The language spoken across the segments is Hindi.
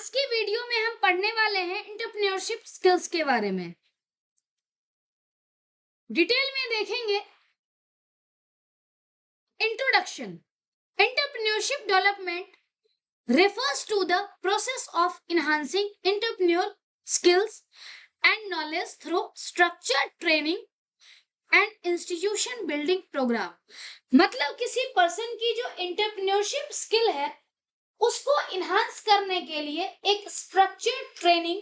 आज की वीडियो में हम पढ़ने वाले हैं एंटरप्रेन्योरशिप स्किल्स के बारे में। डिटेल में देखेंगे। Introduction. Entrepreneurship development refers to the process of enhancing entrepreneurial skills and knowledge through structured training and institution building program। मतलब किसी पर्सन की जो एंटरप्रेन्योरशिप स्किल है उसको इन्हांस करने के लिए एक स्ट्रक्चर्ड ट्रेनिंग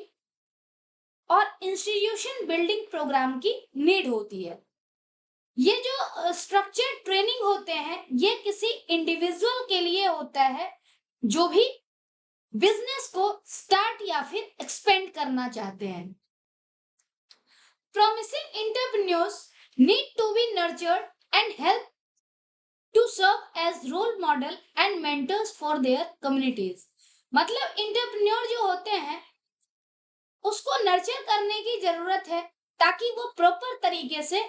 और इंस्टीट्यूशन बिल्डिंग प्रोग्राम की नीड होती है। ये जो स्ट्रक्चर्ड ट्रेनिंग होते हैं ये किसी इंडिविजुअल के लिए होता है जो भी बिजनेस को स्टार्ट या फिर एक्सपेंड करना चाहते हैं। Promising entrepreneurs need to be nurtured and help to serve as role model and mentors for their communities. मतलब एंटरप्रेन्योर जो होते हैं उसको नर्चर करने की जरूरत है ताकि वो प्रॉपर तरीके से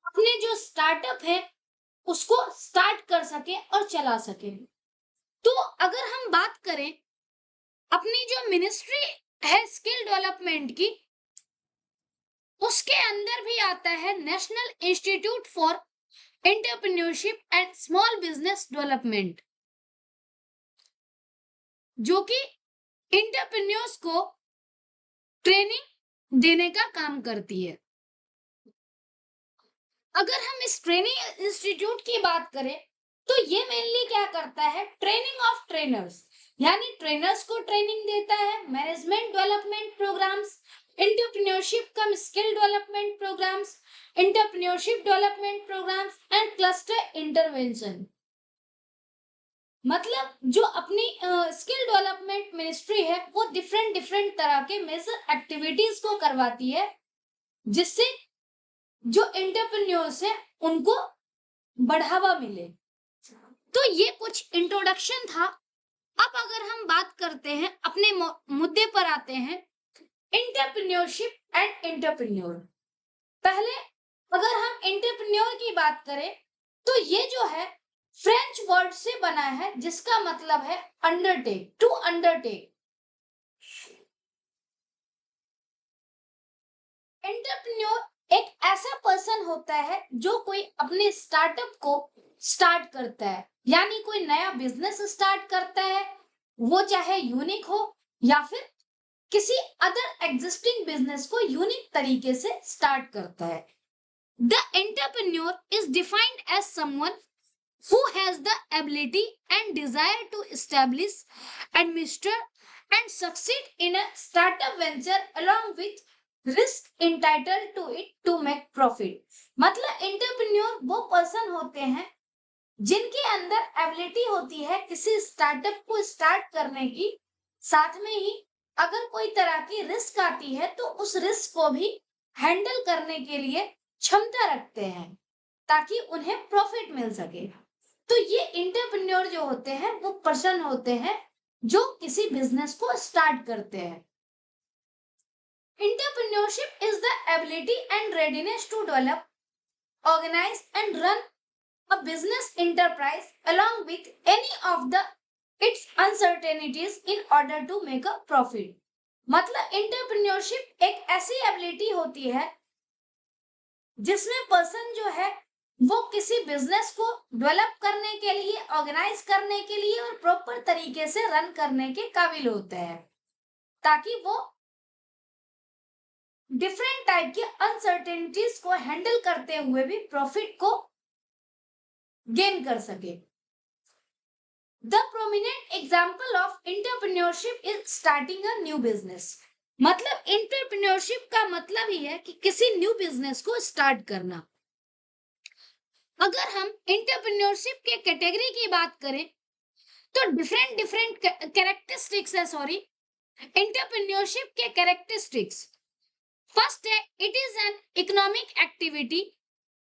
अपने जो स्टार्टअप है उसको स्टार्ट कर सके और चला सके। तो अगर हम बात करें अपनी जो मिनिस्ट्री है स्किल डेवलपमेंट की, उसके अंदर भी आता है national institute for entrepreneurship and small business development, जो कि एंटरप्रेन्योर्स को ट्रेनिंग देने का काम करती है। अगर हम इस ट्रेनिंग इंस्टीट्यूट की बात करें तो ये मेनली क्या करता है, ट्रेनिंग ऑफ ट्रेनर्स, यानी ट्रेनर्स को ट्रेनिंग देता है, management development programmes, entrepreneurship cum skill development programmes, entrepreneurship development programmes and cluster intervention. मतलब जो अपनी स्किल डेवलपमेंट मिनिस्ट्री है वो डिफरेंट तरह के मेजर एक्टिविटीज को करवाती है जिससे जो एंटरप्रेन्योर्स है उनको बढ़ावा मिले। तो ये कुछ इंट्रोडक्शन था। अब अगर हम बात करते हैं अपने मुद्दे पर आते हैं, एंटरप्रेन्योरशिप एंड एंटरप्रेन्योर। पहले अगर हम एंटरप्रेन्योर की बात करें तो ये जो है फ्रेंच वर्ड से बना है जिसका मतलब है अंडरटेक, टू अंडरटेक। एंटरप्रेन्योर एक ऐसा पर्सन होता है जो कोई अपने स्टार्टअप को स्टार्ट करता है, यानी कोई नया बिजनेस स्टार्ट करता है, वो चाहे यूनिक हो या फिर किसी अदर एग्जिस्टिंग बिजनेस को यूनिक तरीके से स्टार्ट करता है। The entrepreneur is defined as someone who has the ability and desire to establish, administer and succeed in a startup venture along with risk entitled to it to make profit। मतलब एंटरप्रेन्योर वो पर्सन होते हैं जिनके अंदर एबिलिटी होती है किसी स्टार्टअप को स्टार्ट करने की, साथ में ही अगर कोई तरह की रिस्क आती है तो उस रिस्क को भी हैंडल करने के लिए क्षमता रखते हैं ताकि उन्हें प्रॉफिट मिल सके। तो ये एंटरप्रेन्योर जो होते हैं वो पर्सन होते हैं जो किसी बिजनेस को स्टार्ट करते हैं। Entrepreneurship is the ability and readiness to develop, organise and run a business enterprise along with any of the its uncertainties in order to make a profit. मतलब एंटरप्रेन्योरशिप एक ऐसी एबिलिटी होती है जिसमें पर्सन जो है वो किसी बिजनेस को डेवलप करने के लिए, ऑर्गेनाइज करने के लिए और प्रॉपर तरीके से रन करने के काबिल होते हैं ताकि वो डिफरेंट टाइप के अनसर्टेनिटीज को हैंडल करते हुए भी प्रॉफिट को गेन कर सके। The prominent example of entrepreneurship is starting a new business. मतलब एंटरप्रेन्योरशिप का मतलब ही है कि किसी न्यू बिजनेस को स्टार्ट करना। अगर हम एंटरप्रेन्योरशिप के कैटेगरी की बात करें तो डिफरेंट कैरेक्टरिस्टिक्स है, एंटरप्रेन्योरशिप के कैरेक्टरिस्टिक्स। फर्स्ट है, it is an economic activity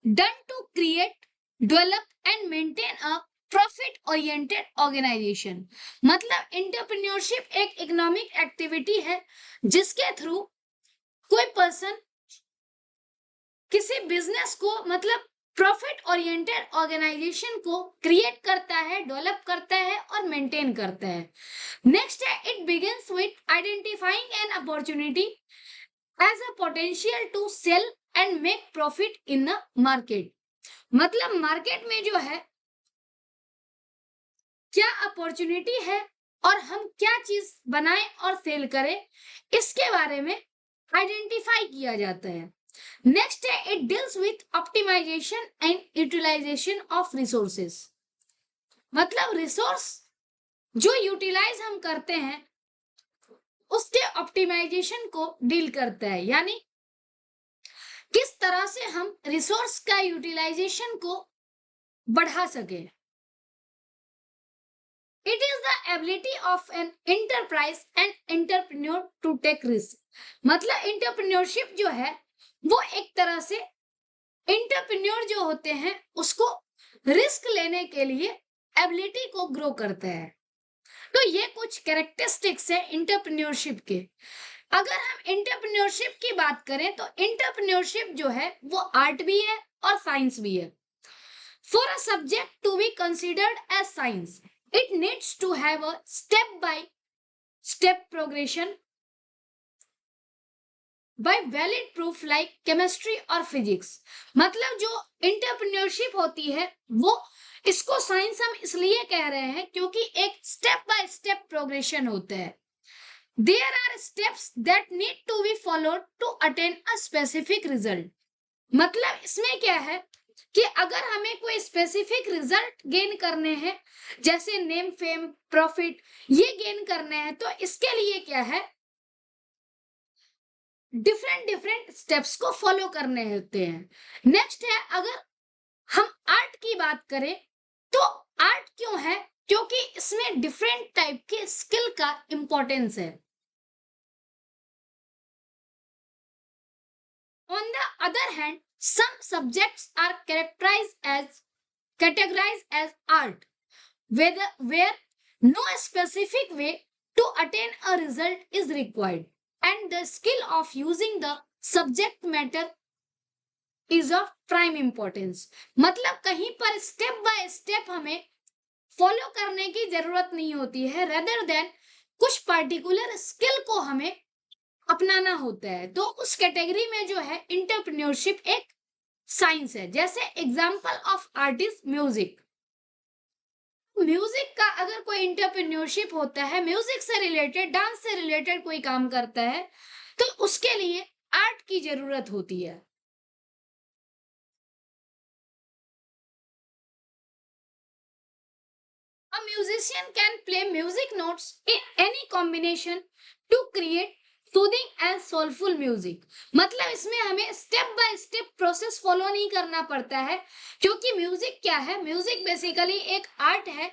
done to create, develop and maintain a profit oriented organisation. मतलब एंटरप्रेन्योरशिप एक इकोनॉमिक एक्टिविटी है जिसके थ्रू कोई पर्सन किसी बिजनेस को मतलब प्रॉफिट ओरिएंटेड ऑर्गेनाइजेशन को क्रिएट करता है, डेवलप करता है और मेंटेन करता है। नेक्स्ट है, it begins with identifying an opportunity as a potential to sell and make profit in the market. मतलब मार्केट में जो है क्या अपॉर्चुनिटी है और हम क्या चीज बनाएं और सेल करें, इसके बारे में आइडेंटिफाई किया जाता है। नेक्स्ट है, it deals with optimisation and utilisation of resources. मतलब रिसोर्स जो यूटिलाइज हम करते हैं उसके ऑप्टिमाइजेशन को डील करता है, यानी किस तरह से हम रिसोर्स का यूटिलाइजेशन को बढ़ा सके। It is the ability of an enterprise and entrepreneur to take risk। मतलब एंटरप्रेन्योरशिप जो है वो एक तरह से एंटरप्रेन्योर जो होते हैं उसको रिस्क लेने के लिए एबिलिटी को ग्रो करता है। तो ये कुछ कैरेक्टरिस्टिक्स है एंटरप्रेन्योरशिप के। अगर हम एंटरप्रेन्योरशिप की बात करें तो एंटरप्रेन्योरशिप जो है वो आर्ट भी है और साइंस भी है। For a subject to be considered as science, it needs to have a step by step progression by valid proof like chemistry और physics। मतलब जो इंटरप्रेन्योरशिप होती है वो इसको साइंस हम इसलिए कह रहे हैं क्योंकि एक स्टेप बाय स्टेप प्रोग्रेशन होता है। There are steps that need to be followed to attain a specific result। मतलब इसमें क्या है कि अगर हमें कोई स्पेसिफिक रिजल्ट गेन करने हैं, जैसे नेम फेम प्रॉफिट, ये गेन करने हैं, तो इसके लिए क्या है डिफरेंट डिफरेंट स्टेप्स को फॉलो करने होते हैं। नेक्स्ट है, अगर हम आर्ट की बात करें तो आर्ट क्यों है, क्योंकि इसमें डिफरेंट टाइप के स्किल का इंपॉर्टेंस है। On the other hand, some subjects are categorized as art, where no specific way to attain a result is required, and the skill of using the subject matter is of prime importance। मतलब कहीं पर स्टेप बाय स्टेप हमें फॉलो करने की जरूरत नहीं होती है, रेदर देन कुछ पर्टिकुलर स्किल को हमें अपनाना होता है। तो उस कैटेगरी में जो है इंटरप्रेन्योरशिप एक साइंस है। जैसे example of artist music, music का अगर कोई इंटरप्रेन्योरशिप होता है, म्यूजिक से रिलेटेड, डांस से रिलेटेड कोई काम करता है, तो उसके लिए आर्ट की जरूरत होती है। A musician can play music notes in any combination to create soothing and soulful music. मतलब इसमें हमें step by step process follow नहीं करना पड़ता है, क्योंकि म्यूजिक क्या है, म्यूजिक बेसिकली एक आर्ट है।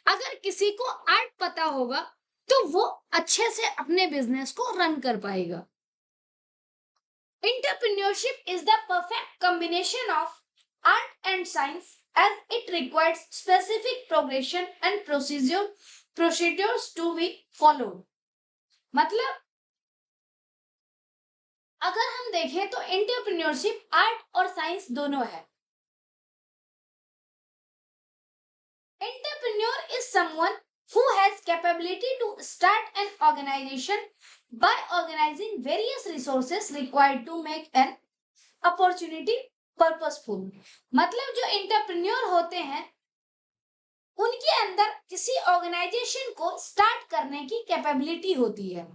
अगर किसी को आर्ट पता होगा तो वो अच्छे से अपने बिजनेस को रन कर पाएगा। Entrepreneurship is the perfect combination of art and science as it requires specific progression and procedures to be followed। मतलब अगर हम देखें तो एंटरप्रेन्योरशिप आर्ट और साइंस दोनों है। Entrepreneur is someone who has capability to start an organization by organizing various resources required to make an opportunity purposeful. मतलब जो एंटरप्रेन्योर होते हैं उनके अंदर किसी ऑर्गेनाइजेशन को स्टार्ट करने की कैपेबिलिटी होती है।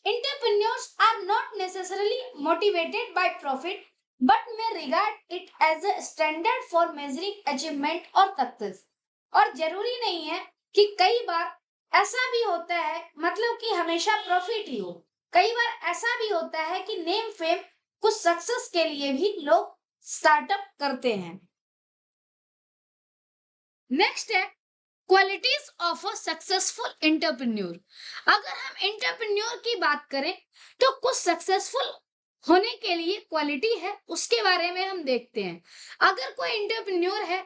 Entrepreneurs are not necessarily motivated by profit but may regard it as a standard for measuring achievement और सक्सेस। और जरूरी नहीं है कि कई बार ऐसा भी होता है मतलब कि हमेशा प्रॉफिट ही हो, कई बार ऐसा भी होता है कि नेम फेम कुछ सक्सेस के लिए भी लोग स्टार्टअप करते हैं। नेक्स्ट है qualities of a successful entrepreneur. अगर हम एंटरप्रेन्योर की बात करें तो कुछ सक्सेसफुल होने के लिए क्वालिटी है, उसके बारे में हम देखते हैं। अगर कोई एंटरप्रेन्योर है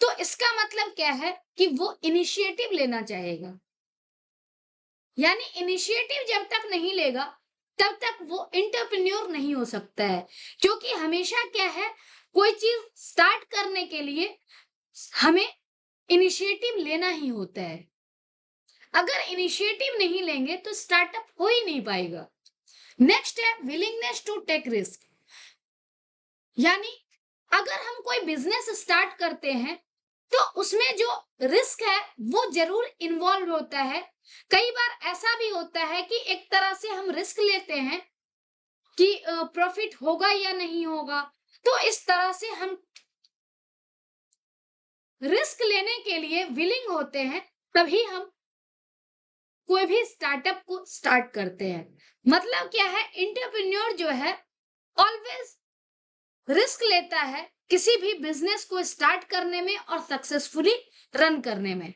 तो इसका मतलब क्या है कि वो इनिशिएटिव लेना चाहेगा, यानी इनिशिएटिव जब तक नहीं लेगा तब तक वो एंटरप्रेन्योर नहीं हो सकता है। क्योंकि हमेशा क्या है, कोई चीज स्टार्ट करने के लिए हमें इनिशिएटिव लेना ही होता है। अगर इनिशिएटिव नहीं लेंगे तो स्टार्टअप हो ही नहीं पाएगा। नेक्स्ट है विलिंगनेस टू टेक रिस्क, यानी अगर हम कोई बिजनेस स्टार्ट करते हैं तो उसमें जो रिस्क है वो जरूर इन्वॉल्व होता है। कई बार ऐसा भी होता है कि एक तरह से हम रिस्क लेते हैं कि प्रॉफिट होगा या नहीं होगा, तो इस तरह से हम रिस्क लेने के लिए विलिंग होते हैं, तभी हम कोई भी स्टार्टअप को स्टार्ट करते हैं। मतलब क्या है, एंटरप्रेन्योर जो है ऑलवेज रिस्क लेता है किसी भी बिजनेस को स्टार्ट करने में और सक्सेसफुली रन करने में।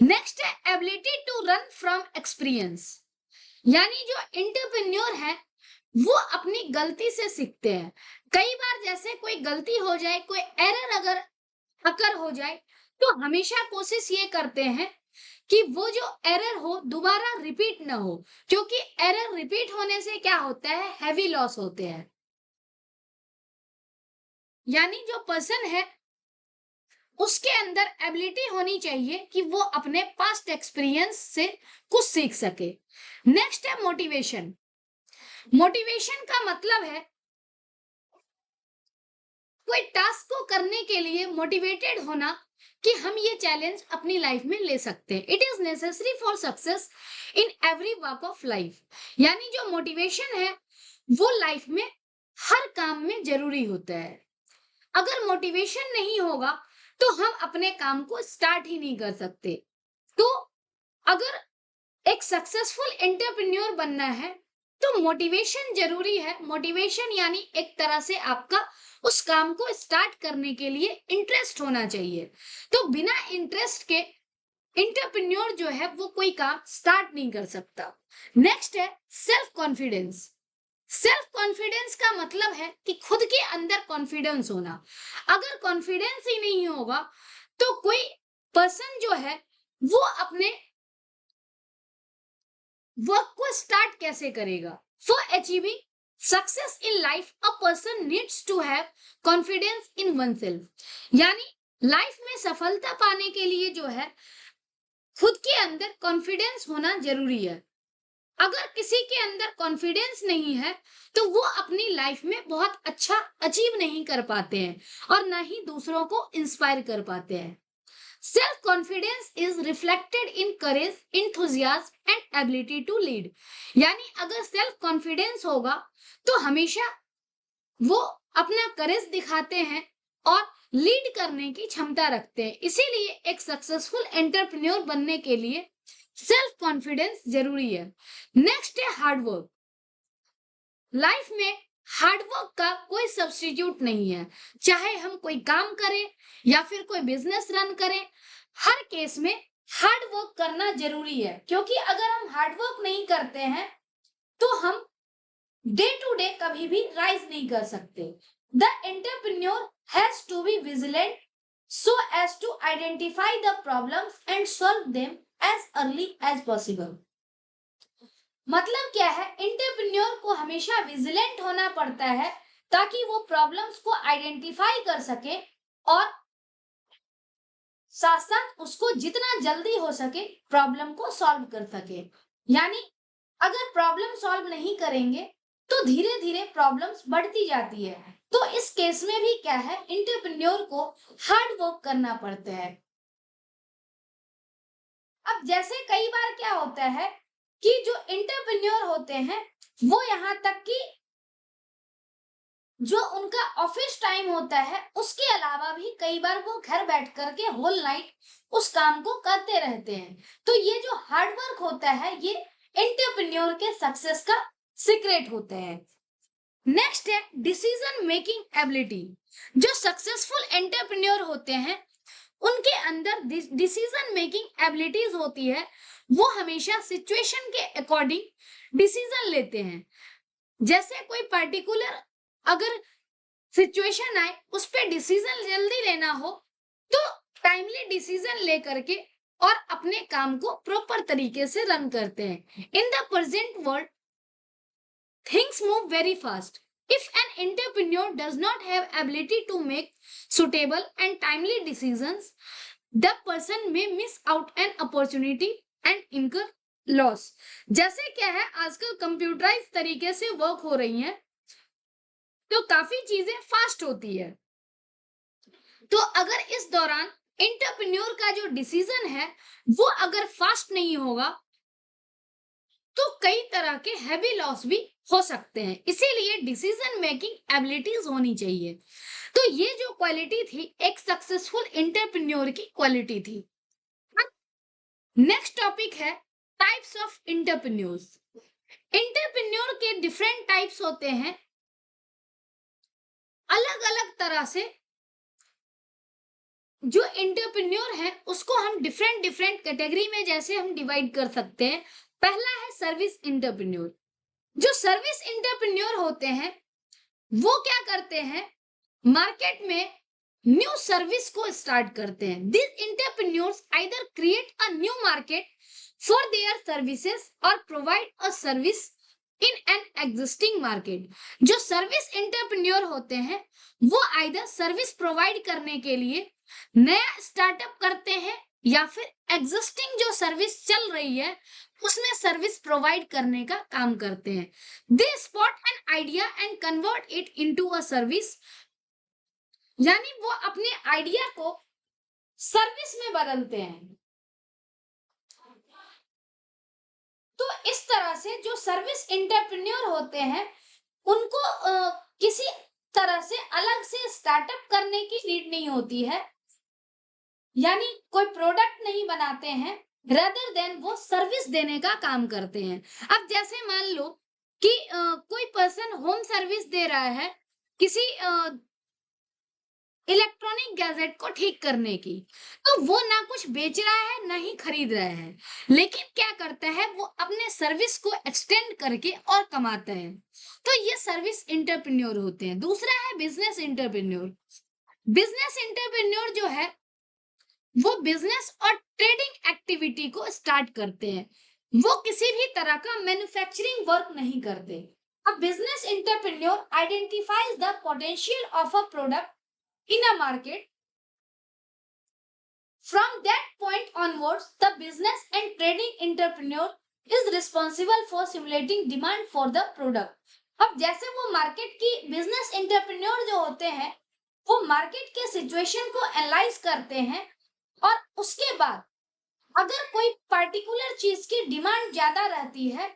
नेक्स्ट है ability to run from experience, यानी जो एंटरप्रेन्योर है वो अपनी गलती से सीखते हैं। कई बार जैसे कोई गलती हो जाए, कोई एरर अगर अकर हो जाए, तो हमेशा कोशिश ये करते हैं कि वो जो एरर हो दोबारा रिपीट ना हो, क्योंकि एरर रिपीट होने से क्या होता है, हैवी लॉस होते हैं। यानी जो पर्सन है उसके अंदर एबिलिटी होनी चाहिए कि वो अपने पास्ट एक्सपीरियंस से कुछ सीख सके। नेक्स्ट है मोटिवेशन। मोटिवेशन का मतलब है कोई टास्क को करने के लिए मोटिवेटेड होना कि हम ये चैलेंज अपनी लाइफ में ले सकते हैं। It is necessary for success in every walk of life, यानी जो मोटिवेशन है वो लाइफ में हर काम में जरूरी होता है। अगर मोटिवेशन नहीं होगा तो हम अपने काम को स्टार्ट ही नहीं कर सकते। तो अगर एक सक्सेसफुल एंटरप्रेन्योर बनना है तो मोटिवेशन जरूरी है। मोटिवेशन यानी एक तरह से आपका उस काम को स्टार्ट करने के लिए इंटरेस्ट होना चाहिए। तो बिना इंटरेस्ट के एंटरप्रेन्योर जो है वो कोई काम स्टार्ट नहीं कर सकता। नेक्स्ट है सेल्फ कॉन्फिडेंस। सेल्फ कॉन्फिडेंस का मतलब है कि खुद के अंदर कॉन्फिडेंस होना। अगर कॉन्फिडेंस ही नहीं होगा तो कोई पर्सन जो है वो अपने वर्क को स्टार्ट कैसे करेगा। For achieving success in life a person needs to have confidence in oneself, यानी लाइफ में सफलता पाने के लिए जो है खुद के अंदर कॉन्फिडेंस होना जरूरी है। अगर किसी के अंदर कॉन्फिडेंस नहीं है तो वो अपनी लाइफ में बहुत अच्छा अचीव नहीं कर पाते हैं और ना ही दूसरों को इंस्पायर कर पाते हैं। Self confidence is reflected in courage, enthusiasm and ability to lead, यानी अगर सेल्फ कॉन्फिडेंस होगा तो हमेशा वो अपना करेज दिखाते हैं और लीड करने की क्षमता रखते हैं। इसीलिए एक सक्सेसफुल एंटरप्रेन्योर बनने के लिए सेल्फ कॉन्फिडेंस जरूरी है। नेक्स्ट है हार्डवर्क। लाइफ में हार्डवर्क का कोई सब्स्टिट्यूट नहीं है। चाहे हम कोई काम करें या फिर कोई बिजनेस रन करें, हर केस में हार्डवर्क करना जरूरी है, क्योंकि अगर हम हार्डवर्क नहीं करते हैं तो हम डे टू डे कभी भी राइज नहीं कर सकते। The entrepreneur has to be vigilant so as to identify the problems and solve them as early as possible। मतलब क्या है, एंटरप्रेन्योर को हमेशा विजिलेंट होना पड़ता है ताकि वो प्रॉब्लम्स को आइडेंटिफाई कर सके और साथ साथ उसको जितना जल्दी हो सके प्रॉब्लम को सॉल्व कर सके। यानी अगर प्रॉब्लम सॉल्व नहीं करेंगे तो धीरे धीरे प्रॉब्लम्स बढ़ती जाती है। तो इस केस में भी क्या है, एंटरप्रेन्योर को हार्ड वर्क करना पड़ता है। अब जैसे कई बार क्या होता है कि जो एंटरप्रेन्योर होते हैं वो यहाँ तक कि जो उनका ऑफिस टाइम होता है उसके अलावा भी कई बार वो घर बैठ करके होल नाइट उस काम को करते रहते हैं। तो ये जो हार्ड वर्क होता है ये एंटरप्रेन्योर के सक्सेस का सीक्रेट होता है। नेक्स्ट है डिसीजन मेकिंग एबिलिटी। जो सक्सेसफुल एंटरप्रेन्योर होते हैं उनके अंदर डिसीजन मेकिंग एबिलिटीज होती है। वो हमेशा सिचुएशन के अकॉर्डिंग डिसीजन लेते हैं। जैसे कोई पर्टिकुलर अगर सिचुएशन आए उस पर डिसीजन जल्दी लेना हो तो टाइमली डिसीजन ले करके और अपने काम को प्रॉपर तरीके से रन करते हैं। In the present world things move very fast, If an entrepreneur does not have ability to make suitable and timely decisions, the person may miss out an opportunity and incur loss. जैसे क्या है, आजकल कंप्यूटराइज तरीके से वर्क हो रही है, तो काफी चीजें फास्ट होती है। तो अगर इस दौरान एंटरप्रेन्योर का जो डिसीजन है वो अगर फास्ट नहीं होगा तो कई तरह के हैवी लॉस भी हो सकते हैं। इसीलिए डिसीजन मेकिंग एबिलिटीज होनी चाहिए। तो ये जो क्वालिटी थी एक सक्सेसफुल एंटरप्रेन्योर की क्वालिटी थी। नेक्स्ट टॉपिक है टाइप्स ऑफ एंटरप्रेन्योर्स। एंटरप्रेन्योर के डिफरेंट टाइप्स होते हैं। अलग अलग तरह से जो एंटरप्रेन्योर है उसको हम डिफरेंट डिफरेंट कैटेगरी में जैसे हम डिवाइड कर सकते हैं। पहला है सर्विस एंटरप्रेन्योर। जो सर्विस एंटरप्रेन्योर होते हैं वो क्या करते हैं, मार्केट में न्यू सर्विस को स्टार्ट करते हैं। This entrepreneurs either create a new market for their services or provide a service in an existing market. जो सर्विस एंटरप्रेन्योर होते हैं वो आइदर सर्विस प्रोवाइड करने के लिए नया स्टार्टअप करते हैं या फिर एग्जिस्टिंग जो सर्विस चल रही है उसमें सर्विस प्रोवाइड करने का काम करते हैं। They spot an idea and convert it into a service, यानी वो अपने आइडिया को सर्विस में बदलते हैं। तो इस तरह से जो सर्विस एंटरप्रेन्योर होते हैं उनको किसी तरह से अलग से स्टार्टअप करने की नीड नहीं होती है, यानी कोई प्रोडक्ट नहीं बनाते हैं, रेदर देन वो सर्विस देने का काम करते हैं। अब जैसे मान लो कि कोई पर्सन होम सर्विस दे रहा है किसी इलेक्ट्रॉनिक गैजेट को ठीक करने की, तो वो ना कुछ बेच रहा है ना ही खरीद रहा है, लेकिन क्या करता है वो अपने सर्विस को एक्सटेंड करके और कमाता है। तो ये सर्विस एंटरप्रेन्योर होते हैं। दूसरा है बिजनेस एंटरप्रेन्योर। बिजनेस एंटरप्रेन्योर जो है वो बिजनेस और ट्रेडिंग एक्टिविटी को स्टार्ट करते हैं। वो किसी भी तरह का मैन्युफैक्चरिंग वर्क नहीं करते। A business entrepreneur identifies the potential of a product in a market. From that point onwards, the business and trading entrepreneur is responsible for simulating demand for the product. अब जैसे वो मार्केट की बिजनेस एंटरप्रेन्योर जो होते हैं वो मार्केट के सिचुएशन को एनालाइज करते हैं और उसके बाद अगर कोई पर्टिकुलर चीज की डिमांड ज्यादा रहती है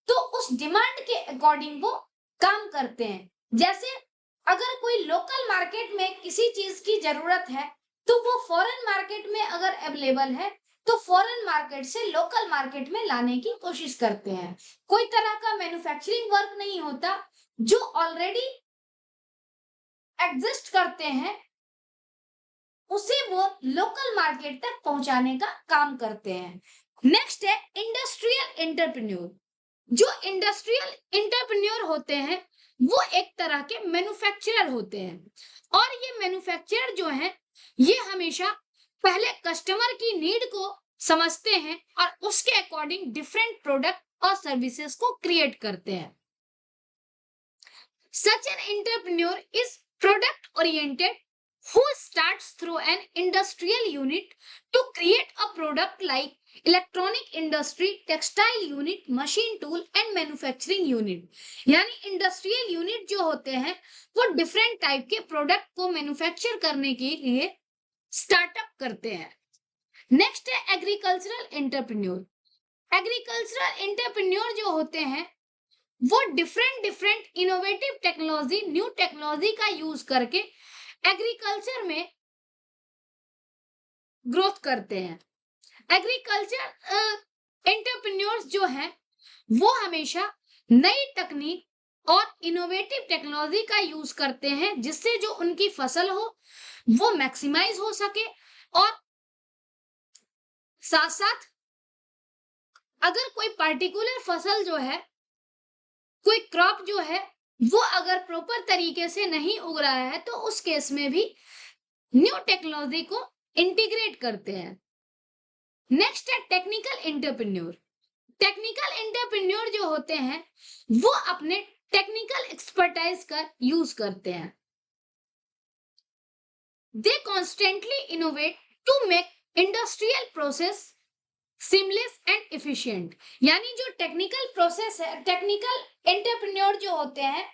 तो उस डिमांड के अकॉर्डिंग वो काम करते हैं। जैसे अगर कोई लोकल मार्केट में किसी चीज की जरूरत है तो वो फॉरेन मार्केट में अगर अवेलेबल है तो फॉरेन मार्केट से लोकल मार्केट में लाने की कोशिश करते हैं। कोई तरह का मैन्युफैक्चरिंग वर्क नहीं होता, जो ऑलरेडी एग्जिस्ट करते हैं उसे वो लोकल मार्केट तक पहुंचाने का काम करते हैं। नेक्स्ट है इंडस्ट्रियल एंटरप्रेन्योर। जो इंडस्ट्रियल एंटरप्रेन्योर होते हैं वो एक तरह के मैन्युफैक्चरर होते हैं और ये मैन्युफैक्चरर जो है ये हमेशा पहले कस्टमर की नीड को समझते हैं और उसके अकॉर्डिंग डिफरेंट प्रोडक्ट और सर्विसेज को क्रिएट करते हैं। Such an entrepreneur is product oriented who starts through an industrial unit to create a product like electronic industry, textile unit, machine tool and manufacturing unit। यानी इंडस्ट्रियल यूनिट जो होते हैं वो डिफरेंट टाइप के प्रोडक्ट को मैन्युफैक्चर करने के लिए स्टार्टअप करते हैं। नेक्स्ट है एग्रीकल्चरल एंटरप्रेन्योर। एग्रीकल्चरल एंटरप्रेन्योर जो होते हैं वो different innovative technology, new technology का यूज करके एग्रीकल्चर में ग्रोथ करते हैं। एग्रीकल्चर एंटरप्रेन्योर्स जो हैं वो हमेशा नई तकनीक और इनोवेटिव टेक्नोलॉजी का यूज करते हैं जिससे जो उनकी फसल हो वो मैक्सिमाइज हो सके और साथ साथ अगर कोई पर्टिकुलर फसल जो है, कोई क्रॉप जो है वो अगर प्रॉपर तरीके से नहीं उग रहा है तो उस केस में भी न्यू टेक्नोलॉजी को इंटीग्रेट करते हैं। नेक्स्ट है टेक्निकल एंटरप्रेन्योर। टेक्निकल एंटरप्रेन्योर जो होते हैं वो अपने टेक्निकल एक्सपर्टाइज का यूज करते हैं। They constantly innovate to make industrial process seamless and efficient. यानी जो टेक्निकल प्रोसेस है, टेक्निकल एंटरप्रेन्योर जो होते हैं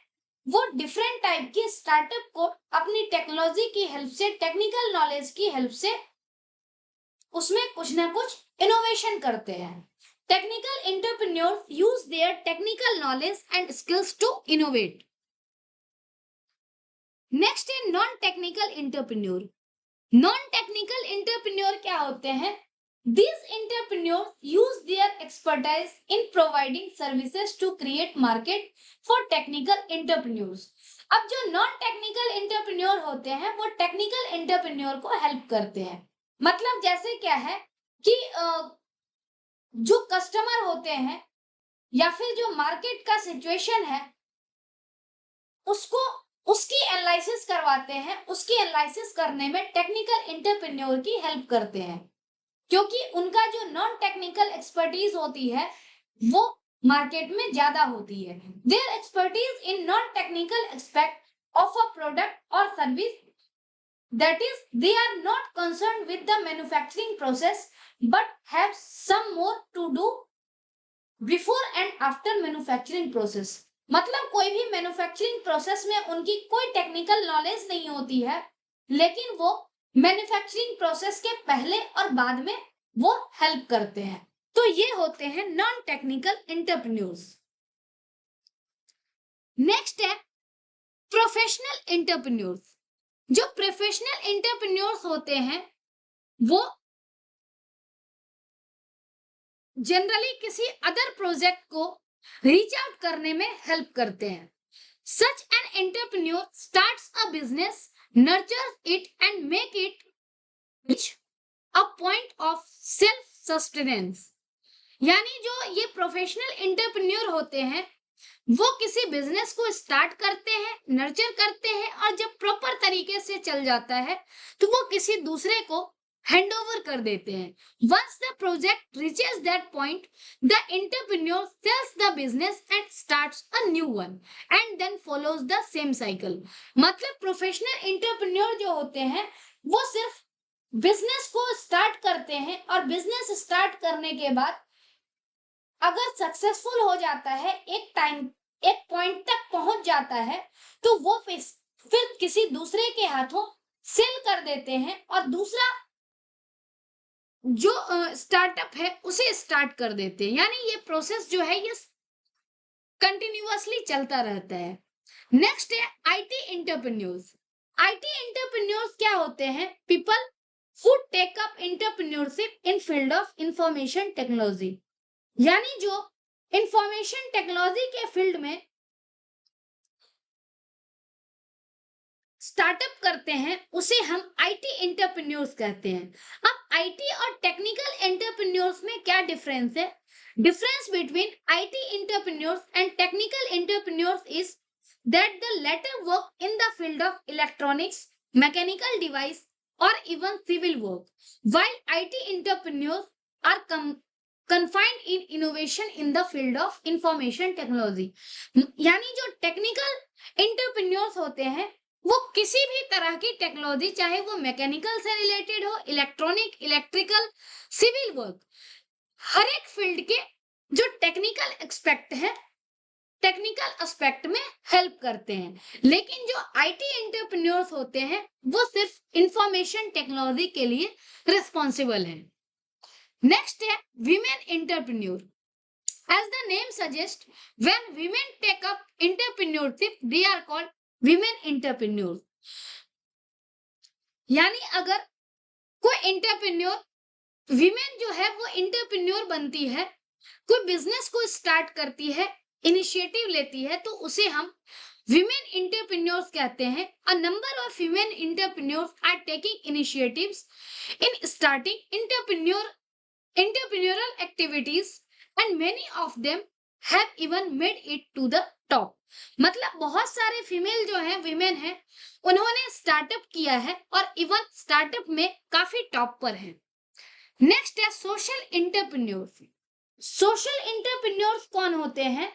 वो डिफरेंट टाइप के स्टार्टअप को अपनी टेक्नोलॉजी की हेल्प से, टेक्निकल नॉलेज की हेल्प से उसमें कुछ ना कुछ इनोवेशन करते हैं। Technical entrepreneur use their technical knowledge and skills to innovate. Next है non technical entrepreneur. Non technical entrepreneur क्या होते हैं? These entrepreneurs use their expertise in providing services to create market for technical entrepreneurs. अब जो नॉन टेक्निकल एंटरप्रेन्योर होते हैं वो टेक्निकल एंटरप्रेन्योर को हेल्प करते हैं। मतलब जैसे क्या है कि जो कस्टमर होते हैं या फिर जो मार्केट का सिचुएशन है उसको उसकी एनालिसिस करवाते हैं। उसकी एनालिसिस करने में टेक्निकल एंटरप्रेन्योर की हेल्प करते हैं, क्योंकि उनका जो नॉन टेक्निकल एक्सपर्टीज होती है वो मार्केट में ज्यादा होती है। Their expertise in non technical aspect of a product or service, that is they are not concerned with the manufacturing process but have some more to do before and after manufacturing process. मतलब कोई भी मैन्युफैक्चरिंग प्रोसेस में उनकी कोई टेक्निकल नॉलेज नहीं होती है, लेकिन वो मैन्युफैक्चरिंग प्रोसेस के पहले और बाद में वो हेल्प करते हैं। तो ये होते हैं नॉन टेक्निकल एंटरप्रेन्योर्स। नेक्स्ट है प्रोफेशनल एंटरप्रेन्योर्स। जो प्रोफेशनल एंटरप्रेन्योर्स होते हैं वो जनरली किसी अदर प्रोजेक्ट को रीच आउट करने में हेल्प करते हैं। Such an entrepreneur starts a business, nurtures it and make it reach a point of self sustenance। यानी जो ये प्रोफेशनल एंटरप्रेन्योर होते हैं वो किसी बिजनेस को स्टार्ट करते हैं, नर्चर करते हैं और जब प्रॉपर तरीके से चल जाता है तो वो किसी दूसरे को हैंड ओवर कर देते हैं। Once the project reaches that point the entrepreneur sells the business and starts a new one and then follows the same cycle. मतलब प्रोफेशनल एंटरप्रेन्योर जो होते हैं वो सिर्फ बिजनेस को स्टार्ट करते हैं और बिजनेस स्टार्ट करने के बाद अगर सक्सेसफुल हो जाता है, एक पॉइंट तक पहुंच जाता है तो वो फिर किसी दूसरे के हाथों सेल कर देते हैं और दूसरा जो स्टार्टअप है उसे स्टार्ट कर देते हैं। यानी ये प्रोसेस जो है ये कंटिन्यूअसली चलता रहता है। नेक्स्ट है आईटी एंटरप्रेन्योर्स। आईटी एंटरप्रेन्योर्स क्या होते हैं? People who take up entrepreneurship in field of information technology. यानी जो इंफॉर्मेशन टेक्नोलॉजी के फील्ड में स्टार्टअप करते हैं उसे हम आईटी एंटरप्रेन्योर्स कहते हैं। अब आईटी और टेक्निकल एंटरप्रेन्योर्स में क्या डिफरेंस है? Difference between IT entrepreneurs and technical entrepreneurs is that the latter work in the field of electronics, mechanical device or even civil work, while IT entrepreneurs are confined in innovation in the field of information technology। यानी जो टेक्निकल एंटरप्रेन्योर्स होते हैं वो किसी भी तरह की टेक्नोलॉजी, चाहे वो मैकेनिकल से रिलेटेड हो, इलेक्ट्रॉनिक, इलेक्ट्रिकल, सिविल वर्क, हर एक फील्ड के जो टेक्निकल एस्पेक्ट में हेल्प करते हैं। लेकिन जो आईटी एंटरप्रेन्योर्स होते हैं वो सिर्फ इंफॉर्मेशन टेक्नोलॉजी के लिए रिस्पॉन्सिबल हैं। नेक्स्ट है women entrepreneur. As the name suggests, when women take up entrepreneurship, they are called women entrepreneurs। यानी अगर कोई एंटरप्रेन्योर, विमेन जो है वो एंटरप्रेन्योर बनती है, कोई बिजनेस को स्टार्ट करती है, इनिशिएटिव लेती है, तो उसे हम विमेन एंटरप्रेन्योर्स कहते हैं। A number of women entrepreneurs are taking initiatives in starting entrepreneurial activities and many of them have even made it to the top। मतलब बहुत सारे फीमेल जो हैं, विमेन हैं, उन्होंने स्टार्टअप किया है और इवन स्टार्टअप में काफी टॉप पर हैं। नेक्स्ट है सोशल एंटरप्रेन्योर्स। सोशल एंटरप्रेन्योर्स कौन होते हैं?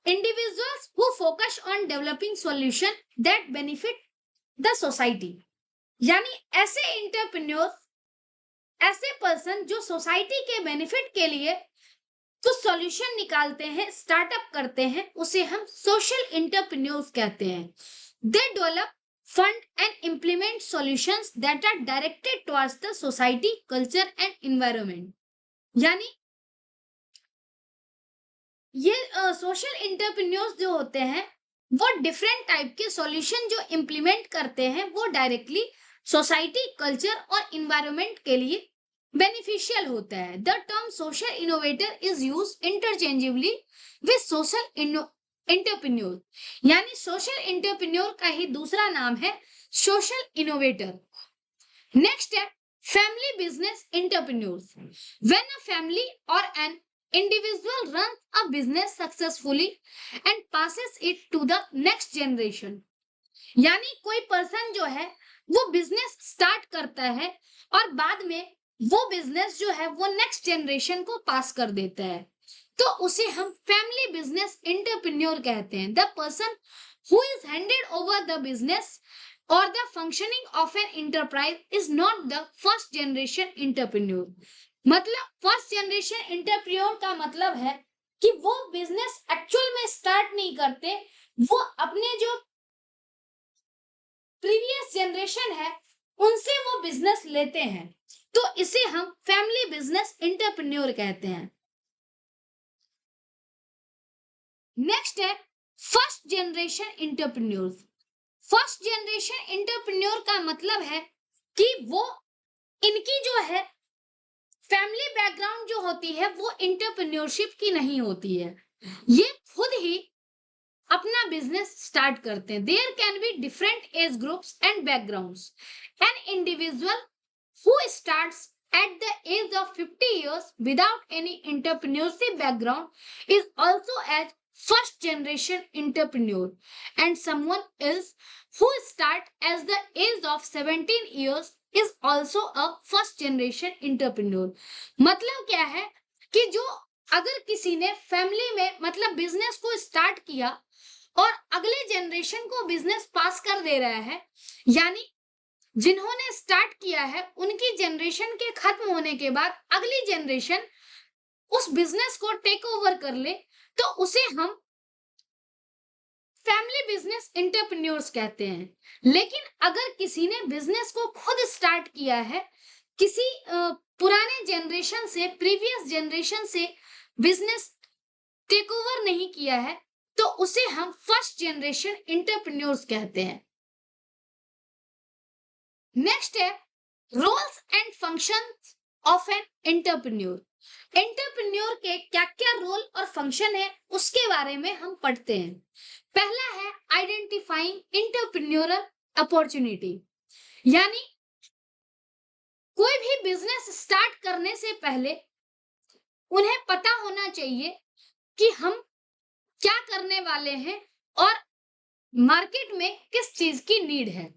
individuals who focus on developing solution that benefit the society। यानी ऐसे एंटरप्रेन्योर, ऐसे पर्सन जो सोसाइटी के बेनिफिट के लिए कुछ सॉल्यूशन निकालते हैं, स्टार्टअप करते हैं, उसे हम सोशल एंटरप्रेन्योर्स कहते हैं। They develop, fund and implement solutions that are directed towards the society, culture and environment. यानी ये सोशल एंटरप्रेन्योर्स जो होते हैं वो डिफरेंट टाइप के सॉल्यूशन जो इंप्लीमेंट करते हैं वो डायरेक्टली सोसाइटी, कल्चर और इन्वायरमेंट के लिए बेनिफिशियल होता है। The term social innovator is use interchangeably with social entrepreneur. यानी सोशल एंटरप्रेन्योर का ही दूसरा नाम है सोशल इनोवेटर। नेक्स्ट है family business entrepreneurs. When a family और N individual runs a business successfully and passes it to the next generation। यानी कोई पर्सन जो है वो बिजनेस स्टार्ट करता है और बाद में वो बिजनेस जो है वो नेक्स्ट जनरेशन को पास कर देता है, तो उसे हम फैमिली बिजनेस एंटरप्रेन्योर कहते हैं। The person who is handed over the business or the functioning of an enterprise is not the first generation entrepreneur. मतलब फर्स्ट जनरेशन एंटरप्रेन्योर का मतलब है कि वो बिजनेस एक्चुअल में स्टार्ट नहीं करते, वो अपने जो प्रीवियस जनरेशन है उनसे वो बिजनेस लेते हैं, तो इसे हम फैमिली बिजनेस एंटरप्रेन्योर कहते हैं। नेक्स्ट है first generation entrepreneur. First generation entrepreneur का मतलब है कि वो, इनकी जो है फैमिली बैकग्राउंड जो होती है वो एंटरप्रेन्योरशिप की नहीं होती है, ये खुद ही अपना बिजनेस स्टार्ट करते हैं। There can be different age groups and backgrounds. An individual who starts at the age of 50 years without any entrepreneurship background is also as first generation entrepreneur, and someone else who start as the age of 17 years is also a first generation entrepreneur। मतलब क्या है कि जो अगर किसी ने फैमिली में मतलब बिजनेस को स्टार्ट किया और अगले जनरेशन को बिजनेस पास कर दे रहा है, यानी जिन्होंने स्टार्ट किया है उनकी जनरेशन के खत्म होने के बाद अगली जनरेशन उस बिजनेस को टेक ओवर कर ले, तो उसे हम फैमिली बिजनेस एंटरप्रेन्योर्स कहते हैं। लेकिन अगर किसी ने बिजनेस को खुद स्टार्ट किया है, किसी पुराने जनरेशन से, प्रीवियस जनरेशन से बिजनेस टेक ओवर नहीं किया है, तो उसे हम फर्स्ट जनरेशन एंटरप्रेन्योर्स कहते हैं। नेक्स्ट है roles and functions of an entrepreneur. Entrepreneur के क्या क्या रोल और फंक्शन है उसके बारे में हम पढ़ते हैं। पहला है आइडेंटिफाइंग एंटरप्रेन्योरल अपॉर्चुनिटी। यानी कोई भी बिजनेस स्टार्ट करने से पहले उन्हें पता होना चाहिए कि हम क्या करने वाले हैं और मार्केट में किस चीज की नीड है।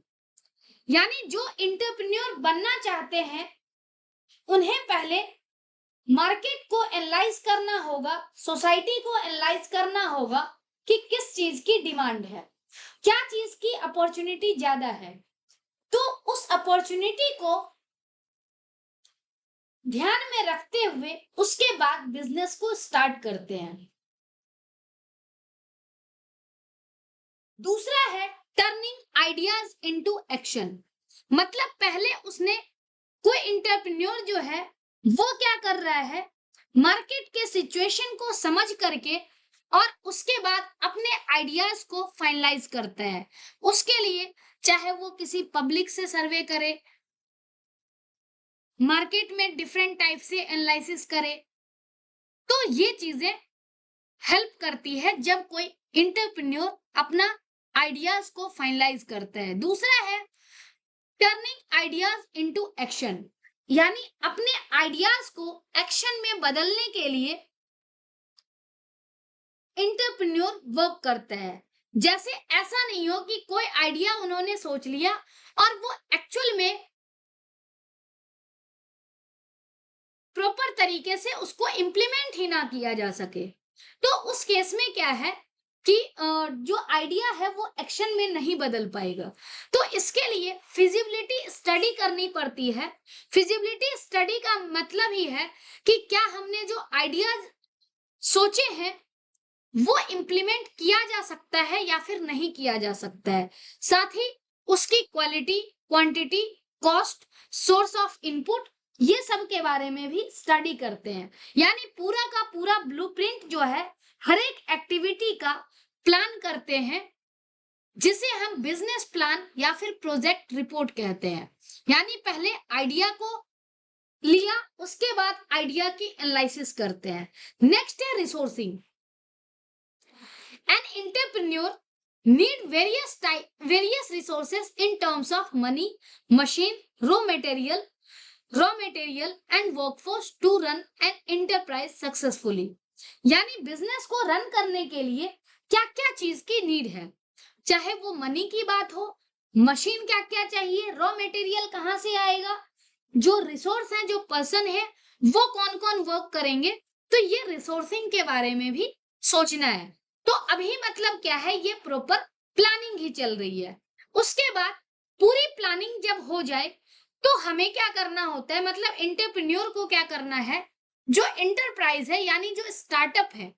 यानी जो एंटरप्रेन्योर बनना चाहते हैं उन्हें पहले मार्केट को एनालाइज करना होगा, सोसाइटी को एनालाइज करना होगा कि किस चीज की डिमांड है, क्या चीज की अपॉर्चुनिटी ज्यादा है, तो उस अपॉर्चुनिटी को ध्यान में रखते हुए उसके बाद बिजनेस को स्टार्ट करते हैं। दूसरा है टर्निंग आइडियाज इनटू एक्शन। मतलब पहले उसने, कोई एंटरप्रेन्योर जो है वो क्या कर रहा है, मार्केट के सिचुएशन को समझ करके और उसके बाद अपने आइडियाज को फाइनलाइज करता है। उसके लिए चाहे वो किसी पब्लिक से सर्वे करे, मार्केट में डिफरेंट टाइप से एनालिसिस करे, तो ये चीजें हेल्प करती है जब कोई एंटरप्रेन्योर अपना आइडियाज को फाइनलाइज करता है। दूसरा है टर्निंग आइडियाज इनटू एक्शन। यानी अपने आइडियाज को एक्शन में बदलने के लिए एंटरप्रेन्योर वर्क करता है। जैसे ऐसा नहीं हो कि कोई आइडिया उन्होंने सोच लिया और वो एक्चुअल में प्रॉपर तरीके से उसको इंप्लीमेंट ही ना किया जा सके, तो उस केस में क्या है कि जो आइडिया है वो एक्शन में नहीं बदल पाएगा। तो इसके लिए फिजिबिलिटी स्टडी करनी पड़ती है। फिजिबिलिटी स्टडी का मतलब ही है कि क्या हमने जो आइडियाज सोचे हैं वो इम्प्लीमेंट किया जा सकता है या फिर नहीं किया जा सकता है। साथ ही उसकी quality, quantity, cost, source of input, ये सब के बारे में भी स्टडी करते हैं। यानी पूरा का पूरा ब्लूप्रिंट जो है हर एक एक्टिविटी का प्लान करते हैं, जिसे हम बिजनेस प्लान या फिर प्रोजेक्ट रिपोर्ट कहते हैं। यानी पहले आइडिया को लिया, उसके बाद आइडिया की एनालिसिस करते हैं। नेक्स्ट है resourcing. An entrepreneur need various resources in terms of money, machine, raw material and workforce to run an enterprise successfully. यानी बिजनेस को रन करने के लिए क्या क्या चीज की नीड है, चाहे वो मनी की बात हो, मशीन क्या क्या चाहिए, रॉ मटेरियल कहाँ से आएगा, जो रिसोर्स है, जो पर्सन है, वो कौन कौन वर्क करेंगे। तो ये रिसोर्सिंग के बारे में भी सोचना है। तो अभी मतलब क्या है, ये प्रॉपर प्लानिंग ही चल रही है। उसके बाद पूरी प्लानिंग जब हो जाए तो हमें क्या करना होता है, मतलब एंटरप्रेन्योर को क्या करना है, जो एंटरप्राइज है यानी जो स्टार्टअप है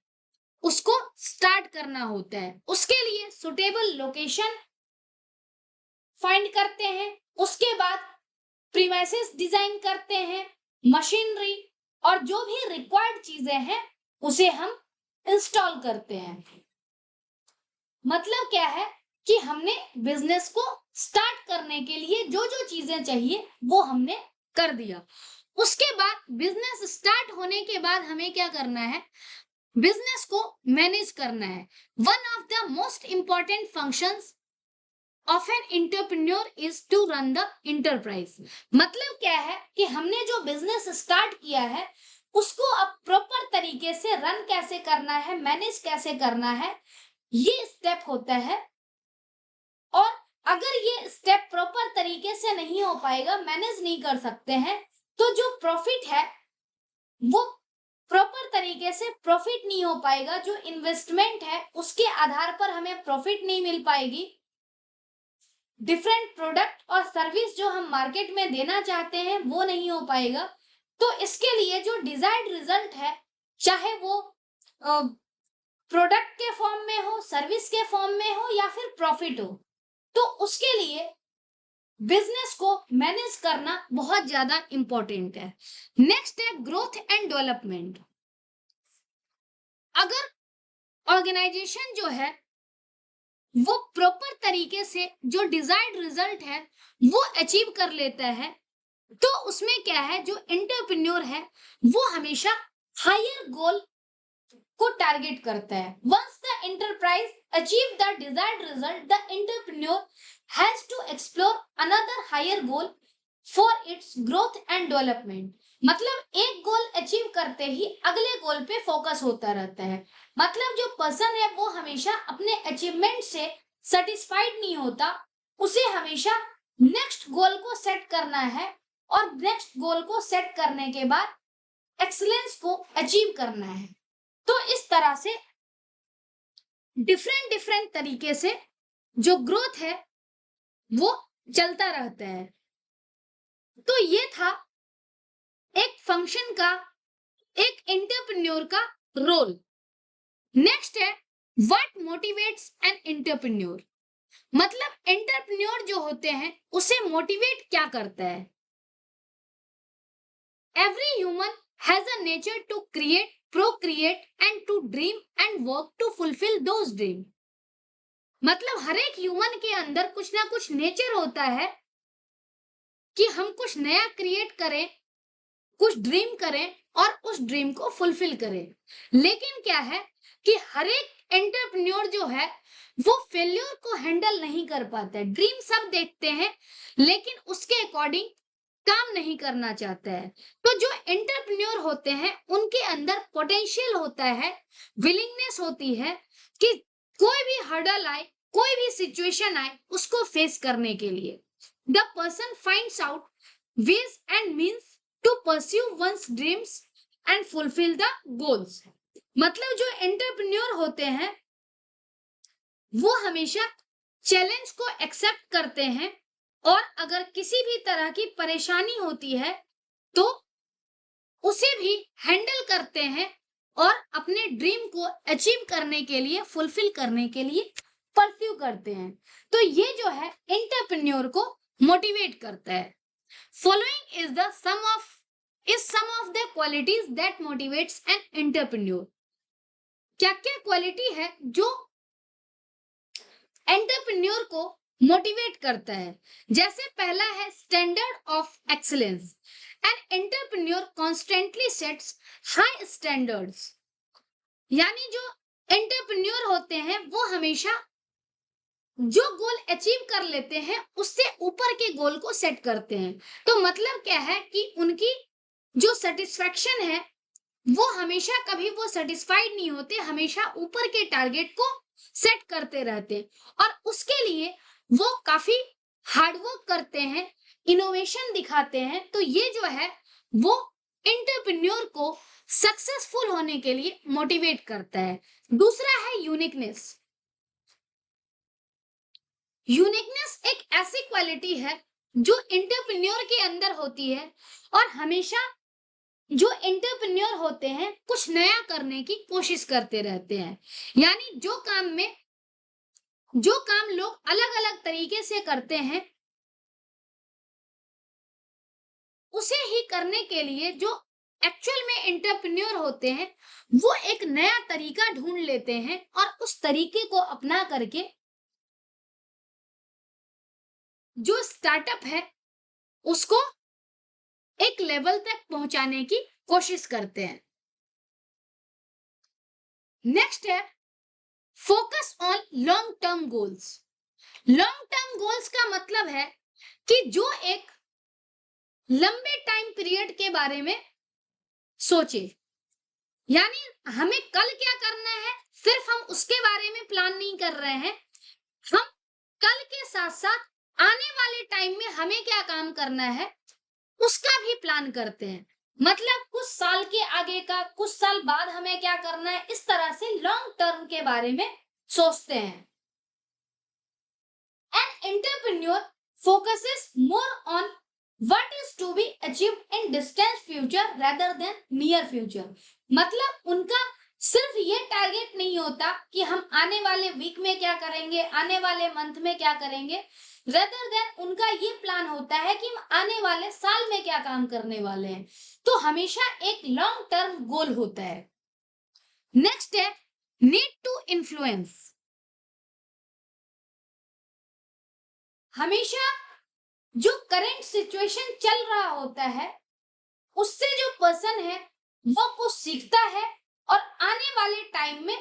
उसको स्टार्ट करना होता है। उसके लिए सुटेबल लोकेशन फाइंड करते हैं, उसके बाद प्रीमाइसेस डिजाइन करते हैं, मशीनरी और जो भी रिक्वायर्ड चीजें हैं उसे हम इंस्टॉल करते हैं। मतलब क्या है कि हमने बिजनेस को स्टार्ट करने के लिए जो जो चीजें चाहिए वो हमने कर दिया। उसके बाद बिजनेस स्टार्ट होने के बाद हमें क्या करना है, बिजनेस को मैनेज करना है। One of the most important functions of an entrepreneur is to run the enterprise. मतलब क्या है कि हमने जो बिजनेस स्टार्ट किया है उसको अब प्रॉपर तरीके से रन कैसे करना है, मैनेज कैसे करना है, ये स्टेप होता है। और अगर ये स्टेप प्रॉपर तरीके से नहीं हो पाएगा, मैनेज नहीं कर सकते हैं, तो जो प्रॉफिट है वो प्रॉपर तरीके से प्रॉफिट नहीं हो पाएगा। जो इन्वेस्टमेंट है उसके आधार पर हमें प्रॉफिट नहीं मिल पाएगी। डिफरेंट प्रोडक्ट और सर्विस जो हम मार्केट में देना चाहते हैं वो नहीं हो पाएगा। तो इसके लिए जो डिजायर्ड रिजल्ट है, चाहे वो प्रोडक्ट के फॉर्म में हो, सर्विस के फॉर्म में हो या फिर प्रॉफिट हो, तो उसके लिए बिजनेस को मैनेज करना बहुत ज्यादा इंपॉर्टेंट है। नेक्स्ट है ग्रोथ एंड डेवलपमेंट। अगर ऑर्गेनाइजेशन जो है वो प्रॉपर तरीके से जो डिजायर्ड रिजल्ट है वो अचीव कर लेता है, तो उसमें क्या है, जो एंटरप्रेन्योर है वो हमेशा हायर गोल को टारगेट करता है। Once the enterprise achieve the desired result, the entrepreneur has to explore another higher goal for its growth and development. मतलब एक गोल अचीव करते ही अगले गोल पे फोकस होता रहता है। मतलब जो पर्सन है वो हमेशा अपने अचीवमेंट से सेटिस्फाइड नहीं होता, उसे हमेशा नेक्स्ट गोल को सेट करना है और नेक्स्ट गोल को सेट करने के बाद एक्सीलेंस को अचीव करना है। तो इस तरह से डिफरेंट डिफरेंट तरीके से जो ग्रोथ है वो चलता रहता है। तो ये था एक फंक्शन का, एक एंटरप्रेन्योर का रोल। नेक्स्ट है व्हाट मोटिवेट्स एन एंटरप्रेन्योर। मतलब एंटरप्रेन्योर जो होते हैं उसे मोटिवेट क्या करता है। Every human has a nature to create, procreate and to dream and work to fulfil those dream. मतलब हर एक ह्यूमन के अंदर कुछ ना कुछ नेचर होता है कि हम कुछ नया क्रिएट करें, कुछ ड्रीम करें और उस ड्रीम को फुलफिल करें। लेकिन क्या है कि हर एक एंटरप्रेन्योर जो है वो फेल्योर को हैंडल नहीं कर पाता है। ड्रीम सब देखते हैं लेकिन उसके अकॉर्डिंग काम नहीं करना चाहता है। तो जो एंटरप्रेन्योर होते हैं उनके अंदर पोटेंशियल होता है, विलिंगनेस होती है कि कोई भी हर्डल आए, कोई भी सिचुएशन आए, उसको फेस करने के लिए। The person finds out ways and means to pursue one's dreams and fulfil the goals. मतलब जो एंटरप्रेन्योर होते हैं वो हमेशा चैलेंज को एक्सेप्ट करते हैं और अगर किसी भी तरह की परेशानी होती है तो उसे भी हैंडल करते हैं और अपने ड्रीम को अचीव करने के लिए, फुलफिल करने के लिए परस्यू करते हैं। तो ये जो है एंटरप्रेन्योर को मोटिवेट करता है। Following is some of the qualities that motivates an entrepreneur. क्या क्या क्वालिटी है जो एंटरप्रेन्योर को मोटिवेट करता है? जैसे पहला है standard of excellence. An entrepreneur constantly sets high standards. यानी जो एंटरप्रेन्योर होते हैं वो हमेशा जो गोल अचीव कर लेते हैं उससे ऊपर के गोल को सेट करते हैं। तो मतलब क्या है कि उनकी जो सेटिस्फेक्शन है वो हमेशा कभी वो सेटिस्फाइड नहीं होते, हमेशा ऊपर के टारगेट को सेट करते रहते हैं और उसके लिए वो काफी हार्डवर्क करते हैं, इनोवेशन दिखाते हैं। तो ये जो है वो एंटरप्रेन्योर को सक्सेसफुल होने के लिए मोटिवेट करता है। दूसरा है यूनिकनेस। यूनिकनेस एक ऐसी क्वालिटी है जो एंटरप्रेन्योर के अंदर होती है और हमेशा जो एंटरप्रेन्योर होते हैं कुछ नया करने की कोशिश करते रहते हैं। यानी जो काम लोग अलग अलग तरीके से करते हैं उसे ही करने के लिए जो एक्चुअल में एंटरप्रेन्योर होते हैं वो एक नया तरीका ढूंढ लेते हैं और उस तरीके को अपना करके जो स्टार्टअप है उसको एक लेवल तक पहुंचाने की कोशिश करते हैं। नेक्स्ट है focus on long term goals. Long term goals का मतलब है कि जो एक लंबे टाइम पीरियड के बारे में सोचे। यानी हमें कल क्या करना है सिर्फ हम उसके बारे में प्लान नहीं कर रहे हैं, हम कल के साथ साथ आने वाले टाइम में हमें क्या काम करना है उसका भी प्लान करते हैं। मतलब कुछ साल के आगे का, कुछ साल बाद हमें क्या करना है, इस तरह से लॉन्ग टर्म के बारे में सोचते हैं। An entrepreneur focuses more on what is to be achieved in distant future rather than near future। मतलब उनका सिर्फ ये टारगेट नहीं होता कि हम आने वाले वीक में क्या करेंगे, आने वाले मंथ में क्या करेंगे, रेदर देन उनका ये प्लान होता है कि हम आने वाले साल में क्या काम करने वाले हैं। तो हमेशा एक लॉन्ग टर्म गोल होता है। नेक्स्ट है नीड टू इन्फ्लुएंस। हमेशा जो करंट सिचुएशन चल रहा होता है उससे जो पर्सन है वो कुछ सीखता है और आने वाले टाइम में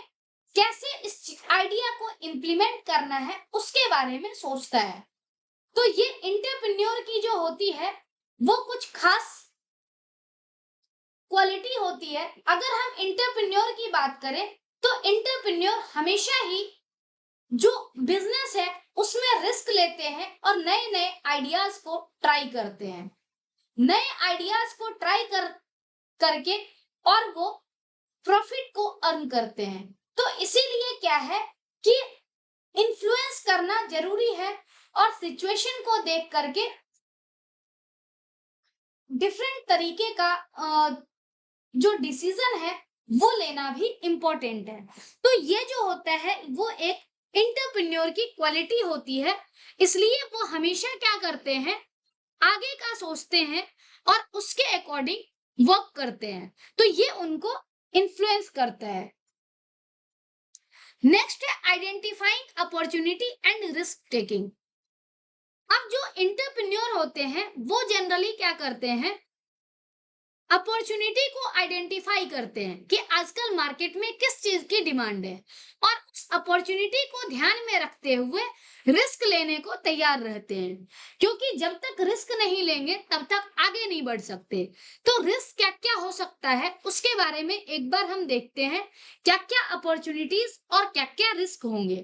कैसे इस आइडिया को इम्प्लीमेंट करना है उसके बारे में सोचता है। तो ये एंटरप्रेन्योर की जो होती है वो कुछ खास क्वालिटी होती है। अगर हम एंटरप्रेन्योर की बात करें तो एंटरप्रेन्योर हमेशा ही जो बिजनेस है उसमें रिस्क लेते हैं और नए नए आइडियाज को ट्राई करते हैं। नए आइडियाज को ट्राई करके और वो प्रॉफिट को अर्न करते हैं। तो इसीलिए क्या है कि इन्फ्लुएंस करना जरूरी है और सिचुएशन को देख करके डिफरेंट तरीके का जो डिसीजन है वो लेना भी इम्पोर्टेंट है। तो ये जो होता है वो एक एंटरप्रेन्योर की क्वालिटी होती है। इसलिए वो हमेशा क्या करते हैं, आगे का सोचते हैं और उसके अकॉर्डिंग वर्क करते हैं। तो ये उनको इन्फ्लुएंस करता है। नेक्स्ट है identifying opportunity and risk taking. अब जो एंटरप्रेन्योर होते हैं वो जनरली क्या करते हैं, अपॉर्चुनिटी को आइडेंटिफाई करते हैं कि आजकल मार्केट में किस चीज की डिमांड है और उस अपॉर्चुनिटी को ध्यान में रखते हुए रिस्क लेने को तैयार रहते हैं। क्योंकि जब तक रिस्क नहीं लेंगे तब तक आगे नहीं बढ़ सकते। तो रिस्क क्या क्या हो सकता है उसके बारे में एक बार हम देखते हैं, क्या क्या अपॉर्चुनिटीज और क्या क्या रिस्क होंगे।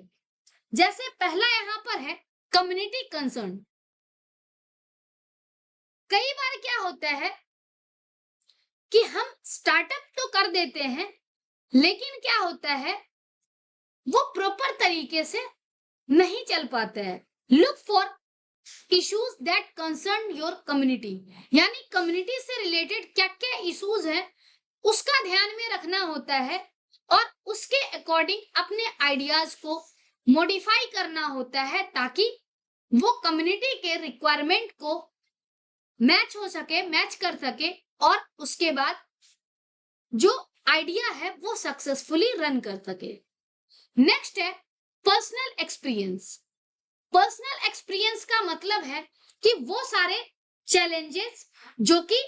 जैसे पहला यहाँ पर है कम्युनिटी कंसर्न। कई बार क्या होता है कि हम स्टार्टअप तो कर देते हैं लेकिन क्या होता है वो प्रॉपर तरीके से नहीं चल पाता है। Look for issues that concern your community, यानी कम्युनिटी से रिलेटेड क्या क्या इश्यूज हैं उसका ध्यान में रखना होता है और उसके अकॉर्डिंग अपने आइडियाज को मॉडिफाई करना होता है ताकि वो कम्युनिटी के रिक्वायरमेंट को मैच हो सके, मैच कर सके और उसके बाद जो आइडिया है वो सक्सेसफुली रन कर सके। नेक्स्ट है पर्सनल एक्सपीरियंस। पर्सनल एक्सपीरियंस का मतलब है कि वो सारे चैलेंजेस जो कि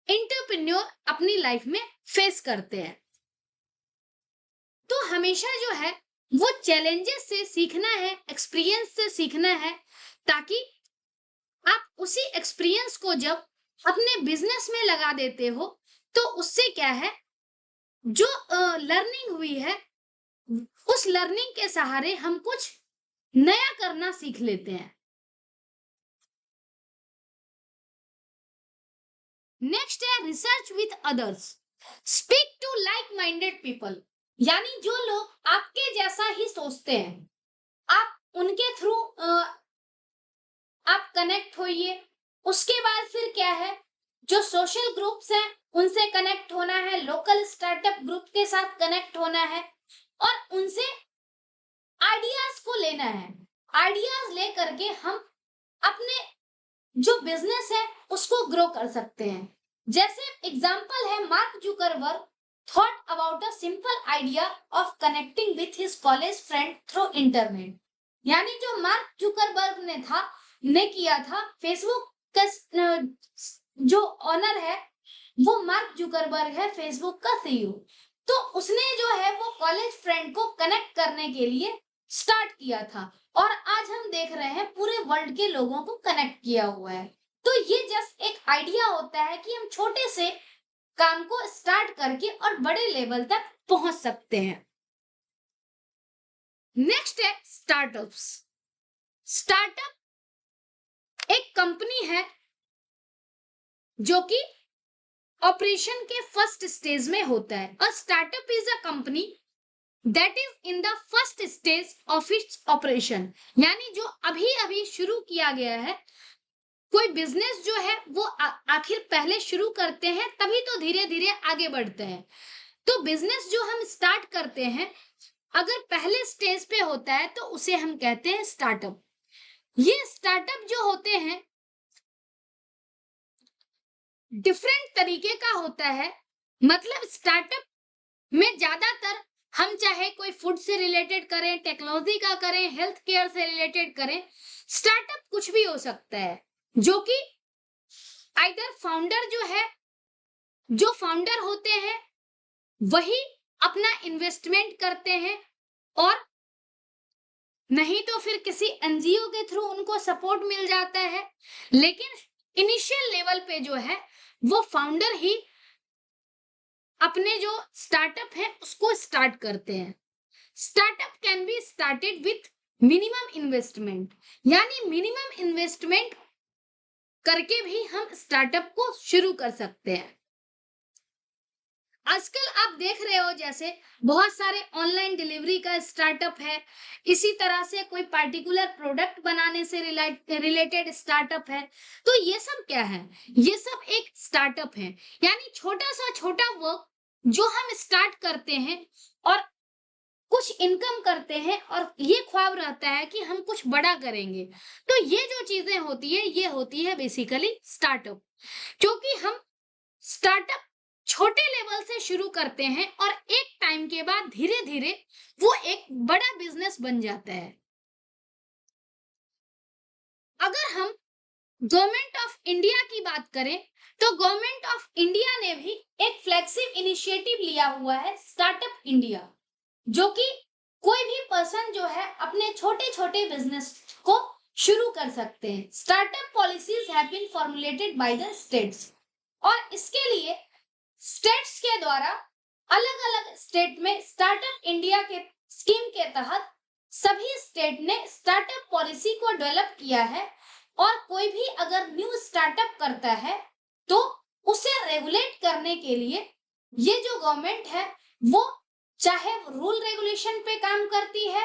एंटरप्रेन्योर अपनी लाइफ में फेस करते हैं, तो हमेशा जो है वो चैलेंजेस से सीखना है, एक्सपीरियंस से सीखना है, ताकि आप उसी एक्सपीरियंस को जब अपने बिजनेस में लगा देते हो तो उससे क्या है, जो लर्निंग हुई है उस लर्निंग के सहारे हम कुछ नया करना सीख लेते हैं। नेक्स्ट है research with others. Speak to like minded people, यानी जो लोग आपके जैसा ही सोचते हैं, आप उनके थ्रू आप कनेक्ट होइए। उसके बाद फिर क्या है, जो सोशल ग्रुप्स हैं उनसे कनेक्ट होना है, लोकल स्टार्टअप ग्रुप के साथ कनेक्ट होना है और उनसे आइडियाज को लेना है। आइडियाज लेकर के हम अपने जो बिजनेस है उसको ग्रो कर सकते हैं। जैसे एग्जांपल है, mark Zuckerberg thought about a simple idea of connecting with his college friend through internet, यानी जो मार्क जुकरबर्ग ने किया था, फेसबुक का जो ऑनर है वो मार्क जुकरबर्ग है, फेसबुक का सीईओ। तो उसने जो है वो कॉलेज फ्रेंड को कनेक्ट करने के लिए स्टार्ट किया था और आज हम देख रहे हैं पूरे वर्ल्ड के लोगों को कनेक्ट किया हुआ है। तो ये जस्ट एक आइडिया होता है कि हम छोटे से काम को स्टार्ट करके और बड़े लेवल तक पहुंच सकते हैं। नेक्स्ट है स्टार्टअप्स। स्टार्टअप एक कंपनी है जो कि ऑपरेशन के फर्स्ट स्टेज में होता है। A startup is a company that is in the first stage of its operation, यानी जो अभी अभी शुरू किया गया है। कोई बिजनेस जो है वो आखिर पहले शुरू करते हैं तभी तो धीरे धीरे आगे बढ़ते हैं। तो बिजनेस जो हम स्टार्ट करते हैं अगर पहले स्टेज पे होता है तो उसे हम कहते हैं स्टार्टअप। ये स्टार्टअप जो होते हैं डिफरेंट तरीके का होता है, मतलब स्टार्टअप में ज्यादातर हम चाहे कोई फूड से रिलेटेड करें, टेक्नोलॉजी का करें, हेल्थ केयर से रिलेटेड करें, स्टार्टअप कुछ भी हो सकता है जो कि आइदर फाउंडर जो है, जो फाउंडर होते हैं वही अपना इन्वेस्टमेंट करते हैं और नहीं तो फिर किसी एनजीओ के थ्रू उनको सपोर्ट मिल जाता है। लेकिन इनिशियल लेवल पे जो है वो फाउंडर ही अपने जो स्टार्टअप है उसको स्टार्ट करते हैं। Startup can be started with minimum investment, यानी मिनिमम इन्वेस्टमेंट करके भी हम स्टार्टअप को शुरू कर सकते हैं। आजकल आप देख रहे हो जैसे बहुत सारे ऑनलाइन डिलीवरी का स्टार्टअप है, इसी तरह से कोई पार्टिकुलर प्रोडक्ट बनाने से रिलेटेड स्टार्टअप है। तो ये सब क्या है, ये सब एक स्टार्टअप है, यानी छोटा सा छोटा वर्क जो हम स्टार्ट करते हैं और कुछ इनकम करते हैं और ये ख्वाब रहता है कि हम कुछ बड़ा करेंगे। तो ये जो चीजें होती है ये होती है बेसिकली स्टार्टअप, क्योंकि हम स्टार्टअप छोटे लेवल से शुरू करते हैं और एक टाइम के बाद धीरे धीरे वो एक बड़ा बिजनेस बन जाता है। अगर हम गवर्नमेंट ऑफ इंडिया की बात करें तो गवर्नमेंट ऑफ इंडिया ने भी एक फ्लैगशिप इनिशिएटिव लिया हुआ है स्टार्टअप इंडिया, जो कि कोई भी पर्सन जो है अपने छोटे छोटे बिजनेस को शुरू कर सकते हैं। Startup policies have been formulated by the states, और इसके लिए स्टेट्स के द्वारा अलग अलग स्टेट में स्टार्टअप इंडिया के स्कीम के तहत सभी स्टेट ने स्टार्टअप पॉलिसी को डेवलप किया है और कोई भी अगर न्यू स्टार्टअप करता है तो उसे रेगुलेट करने के लिए ये जो गवर्नमेंट है वो चाहे रूल रेगुलेशन पे काम करती है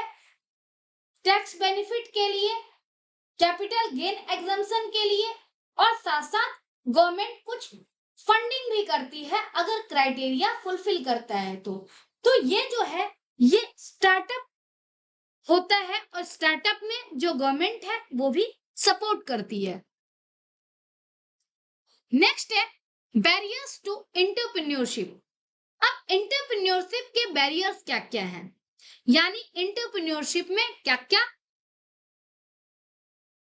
टैक्स बेनिफिट के लिए, कैपिटल गेन एग्जम्पशन के लिए, और साथ साथ गवर्नमेंट कुछ फंडिंग भी करती है अगर क्राइटेरिया फुलफिल करता है तो ये जो है ये स्टार्टअप होता है, और स्टार्टअप में जो गवर्नमेंट है वो भी सपोर्ट करती है। नेक्स्ट है बैरियर्स टू एंटरप्रेन्योरशिप। अब एंटरप्रेन्योरशिप के बैरियर्स क्या क्या हैं, यानी एंटरप्रेन्योरशिप में क्या क्या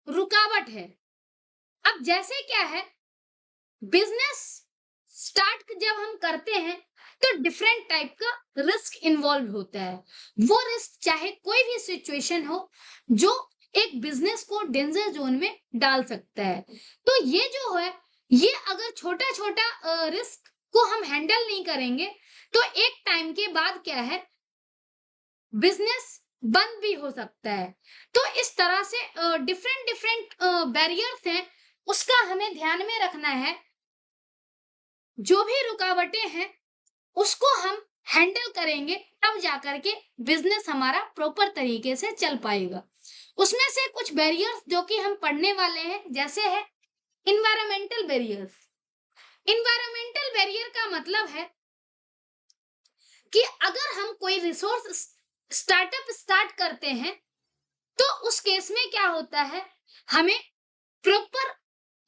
रुकावट है। अब जैसे क्या है, बिजनेस स्टार्ट जब हम करते हैं तो डिफरेंट टाइप का रिस्क इन्वॉल्व होता है। वो रिस्क चाहे कोई भी सिचुएशन हो जो एक बिजनेस को डेंजर जोन में डाल सकता है। तो ये जो है, ये अगर छोटा छोटा रिस्क को हम हैंडल नहीं करेंगे तो एक टाइम के बाद क्या है, बिजनेस बंद भी हो सकता है। तो इस तरह से डिफरेंट डिफरेंट बैरियर्स हैं, उसका हमें ध्यान में रखना है। जो भी रुकावटें हैं उसको हम हैंडल करेंगे तब जाकर के बिजनेस हमारा प्रॉपर तरीके से चल पाएगा। उसमें से कुछ बैरियर्स जो कि हम पढ़ने वाले हैं, जैसे है इन्वायरमेंटल बैरियर्स। इन्वायरमेंटल बैरियर का मतलब है कि अगर हम कोई रिसोर्स स्टार्टअप स्टार्ट करते हैं तो उस केस में क्या होता है, हमें प्रॉपर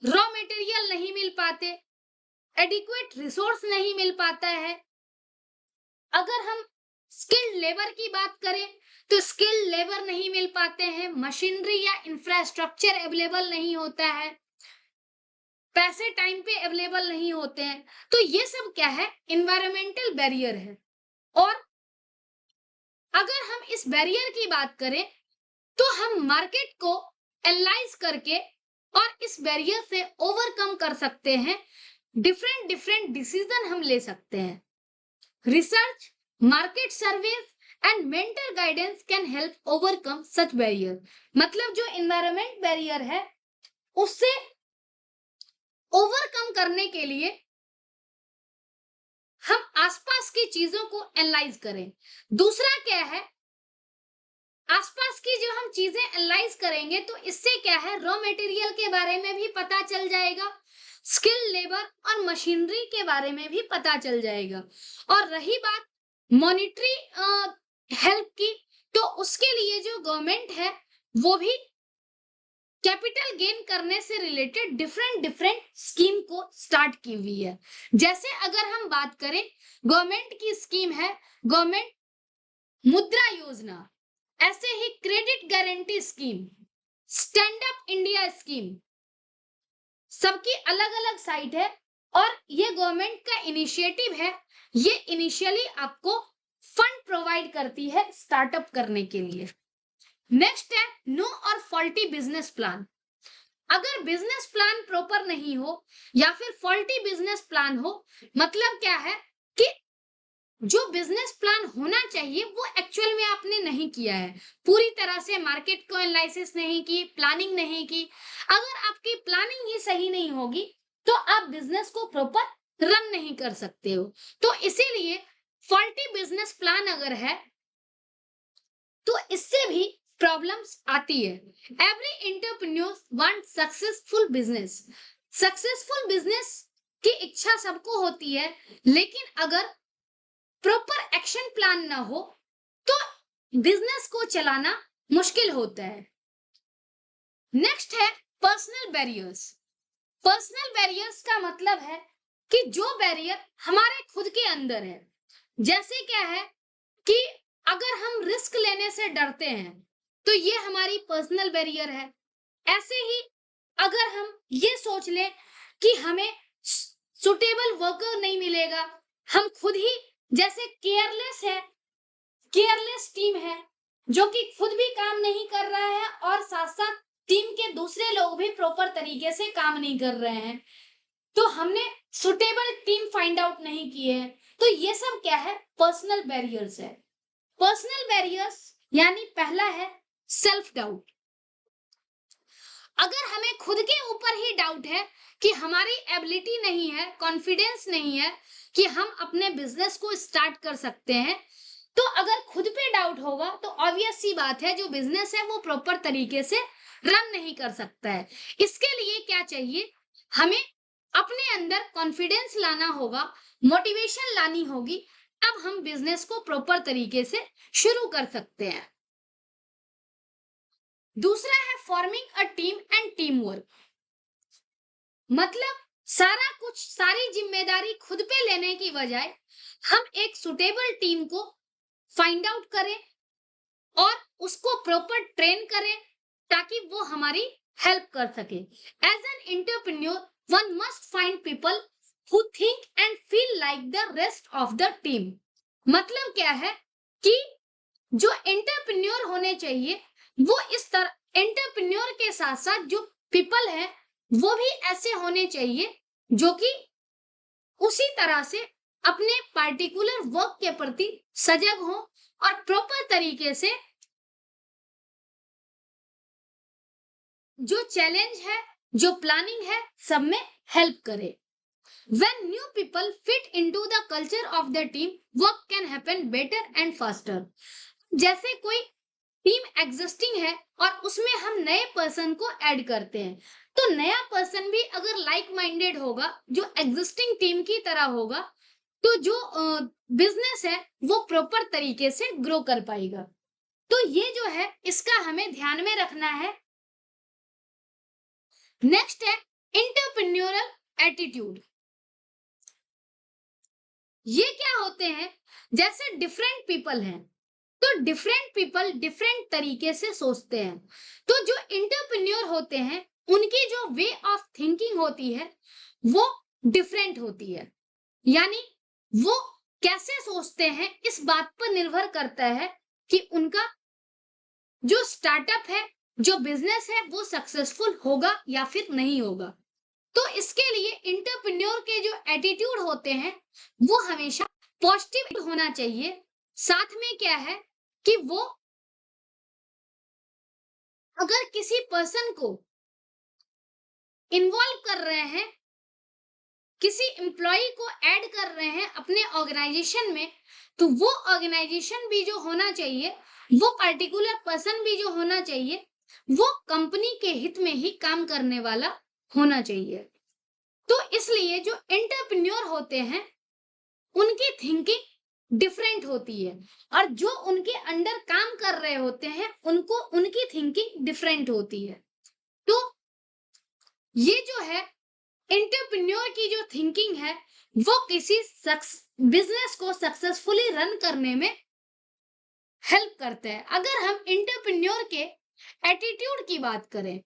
रॉ मटेरियल नहीं मिल पाते, एडिक्वेट रिसोर्स नहीं मिल पाता है। अगर हम स्किल्ड लेबर की बात करें तो स्किल्ड लेबर नहीं मिल पाते हैं, मशीनरी या इंफ्रास्ट्रक्चर अवेलेबल नहीं होता है, पैसे टाइम पे अवेलेबल नहीं होते हैं। तो ये सब क्या है, इन्वायरमेंटल बैरियर है। और अगर हम इस बैरियर की बात करें तो हम मार्केट को एनालाइज करके और इस बैरियर से ओवरकम कर सकते हैं, डिफरेंट डिफरेंट डिसीजन हम ले सकते हैं। Research, market surveys and mentor guidance can help overcome such barrier. मतलब जो एनवायरनमेंट बैरियर है उससे ओवरकम करने के लिए हम आसपास की चीजों को एनालाइज करें। दूसरा क्या है, आसपास की जो हम चीजें एनालाइज करेंगे तो इससे क्या है, रॉ मटेरियल के बारे में भी पता चल जाएगा, स्किल लेबर और मशीनरी के बारे में भी पता चल जाएगा। और रही बात मॉनिटरी हेल्प की, तो उसके लिए जो गवर्नमेंट है वो भी कैपिटल गेन करने से रिलेटेड डिफरेंट डिफरेंट स्कीम को स्टार्ट की हुई है। जैसे अगर हम बात करें, गवर्नमेंट की स्कीम है गवर्नमेंट मुद्रा योजना, ऐसे ही credit guarantee scheme, stand up India scheme, सबकी अलग अलग साइट है और ये गवर्नमेंट का इनिशिएटिव है। ये इनिशियली आपको फंड प्रोवाइड करती है स्टार्टअप करने के लिए। नेक्स्ट है नो और फॉल्टी बिजनेस प्लान। अगर बिजनेस प्लान प्रॉपर नहीं हो या फिर फॉल्टी बिजनेस प्लान हो, मतलब क्या है कि जो बिजनेस प्लान होना चाहिए वो एक्चुअल में आपने नहीं किया है, पूरी तरह से मार्केट को एनालिसिस नहीं की, प्लानिंग नहीं की। अगर आपकी प्लानिंग ही सही नहीं होगी तो आप बिजनेस को प्रॉपर रन नहीं कर सकते हो। तो इसीलिए फॉल्टी बिजनेस प्लान अगर है तो इससे भी प्रॉब्लम्स आती है। Every entrepreneur want successful business. Successful business की इच्छा सबको होती है, लेकिन अगर प्रॉपर एक्शन प्लान ना हो तो बिजनेस को चलाना मुश्किल होता है। नेक्स्ट है पर्सनल बैरियर्स। पर्सनल बैरियर्स का मतलब है कि जो बैरियर हमारे खुद के अंदर है। जैसे क्या है कि अगर हम रिस्क लेने से डरते हैं तो ये हमारी पर्सनल बैरियर है। ऐसे ही अगर हम ये सोच लें कि हमें सुटेबल वर्कर नहीं मिलेगा, हम खुद ही जैसे केयरलेस है, केयरलेस टीम है जो कि खुद भी काम नहीं कर रहा है और साथ साथ टीम के दूसरे लोग भी प्रॉपर तरीके से काम नहीं कर रहे हैं, तो हमने सुटेबल टीम फाइंड आउट नहीं किए हैं। तो ये सब क्या है, पर्सनल बैरियर्स है। पर्सनल बैरियर्स यानी पहला है सेल्फ डाउट। अगर हमें खुद के ऊपर ही डाउट है कि हमारी एबिलिटी नहीं है, कॉन्फिडेंस नहीं है कि हम अपने बिजनेस को स्टार्ट कर सकते हैं, तो अगर खुद पे डाउट होगा तो ऑब्वियस सी बात है जो बिजनेस है वो प्रॉपर तरीके से रन नहीं कर सकता है। इसके लिए क्या चाहिए, हमें अपने अंदर कॉन्फिडेंस लाना होगा, मोटिवेशन लानी होगी, तब हम बिजनेस को प्रॉपर तरीके से शुरू कर सकते हैं। दूसरा है forming a team and team work. मतलब सारा कुछ, सारी जिम्मेदारी खुद पे लेने की बजाय हम एक सुटेबल टीम को फाइंड आउट करें और उसको प्रॉपर ट्रेन करें ताकि वो हमारी हेल्प कर सके। As an entrepreneur one must find people who think and feel like the rest of the team. मतलब क्या है कि जो एंटरप्रेन्योर होने चाहिए वो इस तरह, एंटरप्रेन्योर के साथ साथ जो पीपल है वो भी ऐसे होने चाहिए जो कि उसी तरह से अपने पार्टिकुलर वर्क के प्रति सजग हो और प्रॉपर तरीके से जो चैलेंज है, जो प्लानिंग है, सब में हेल्प करे। When new people fit into the culture of the team, work can happen better and faster. जैसे कोई टीम एग्जिस्टिंग है और उसमें हम नए पर्सन को ऐड करते हैं, तो नया पर्सन भी अगर लाइक माइंडेड होगा, जो एग्जिस्टिंग टीम की तरह होगा, तो जो बिजनेस है वो प्रॉपर तरीके से ग्रो कर पाएगा। तो ये जो है इसका हमें ध्यान में रखना है। नेक्स्ट है एंटरप्रेन्योरल एटीट्यूड। ये क्या होते हैं, जैसे डिफरेंट पीपल हैं तो डिफरेंट पीपल डिफरेंट तरीके से सोचते हैं। तो जो एंटरप्रेन्योर होते हैं उनकी जो वे ऑफ थिंकिंग होती है वो डिफरेंट होती है, यानी वो कैसे सोचते हैं इस बात पर निर्भर करता है कि उनका जो स्टार्टअप है, जो बिजनेस है वो सक्सेसफुल होगा या फिर नहीं होगा। तो इसके लिए एंटरप्रेन्योर के जो एटीट्यूड होते हैं वो हमेशा पॉजिटिव होना चाहिए। साथ में क्या है कि वो अगर किसी पर्सन को इन्वॉल्व कर रहे हैं, किसी एम्प्लॉय को ऐड कर रहे हैं अपने ऑर्गेनाइजेशन में, तो वो ऑर्गेनाइजेशन भी जो होना चाहिए, वो पर्टिकुलर पर्सन भी जो होना चाहिए, वो कंपनी के हित में ही काम करने वाला होना चाहिए। तो इसलिए जो एंटरप्रेन्योर होते हैं उनकी थिंकिंग डिफरेंट होती है और जो उनके अंडर काम कर रहे होते हैं उनको उनकी थिंकिंग डिफरेंट होती है। तो ये जो है एंटरप्रेन्योर की जो थिंकिंग है वो किसी बिजनेस को सक्सेसफुली रन करने में हेल्प करता है। अगर हम एंटरप्रेन्योर के एटीट्यूड की बात करें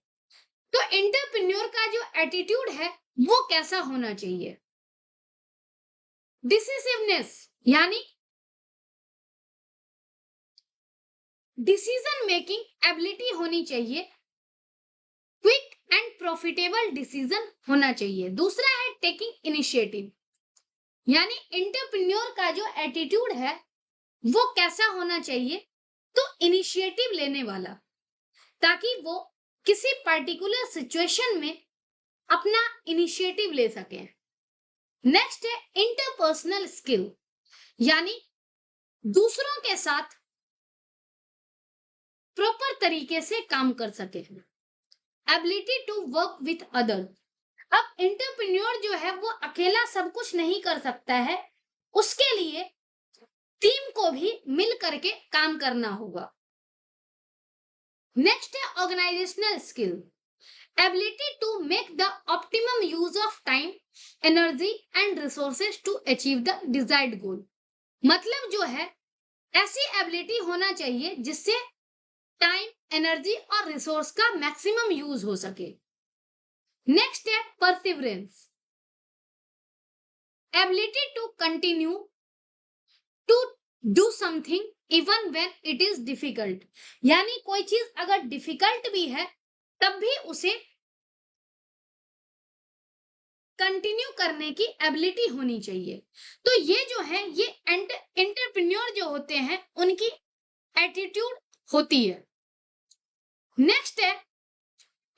तो एंटरप्रेन्योर का जो एटीट्यूड है वो कैसा होना चाहिए, डिसिसिवनेस, यानी डिसीजन मेकिंग एबिलिटी होनी चाहिए, क्विक एंड प्रॉफिटेबल डिसीजन होना चाहिए। दूसरा है टेकिंग इनिशिएटिव, यानी एंटरप्रेन्योर का जो एटीट्यूड है वो कैसा होना चाहिए, तो इनिशिएटिव लेने वाला, ताकि वो किसी पर्टिकुलर सिचुएशन में अपना इनिशिएटिव ले सके। नेक्स्ट है इंटरपर्सनल स्किल, यानी दूसरों के साथ प्रॉपर तरीके से काम कर सके। Ability to work with other, अब एंटरप्रेन्योर जो है वो अकेला सब कुछ नहीं कर सकता है, उसके लिए टीम को भी मिल करके काम करना होगा। नेक्स्ट है organisational skill, ability to make the optimum use of time, energy and resources to achieve the desired goal. मतलब जो है ऐसी एबिलिटी होना चाहिए जिससे टाइम, एनर्जी और रिसोर्स का मैक्सिमम यूज हो सके। नेक्स्ट है perseverance, ability to continue to do something even when it is difficult, यानी कोई चीज अगर डिफिकल्ट भी है तब भी उसे कंटिन्यू करने की एबिलिटी होनी चाहिए। तो ये जो है ये एंटरप्रेन्योर जो होते हैं उनकी एटीट्यूड होती है। नेक्स्ट है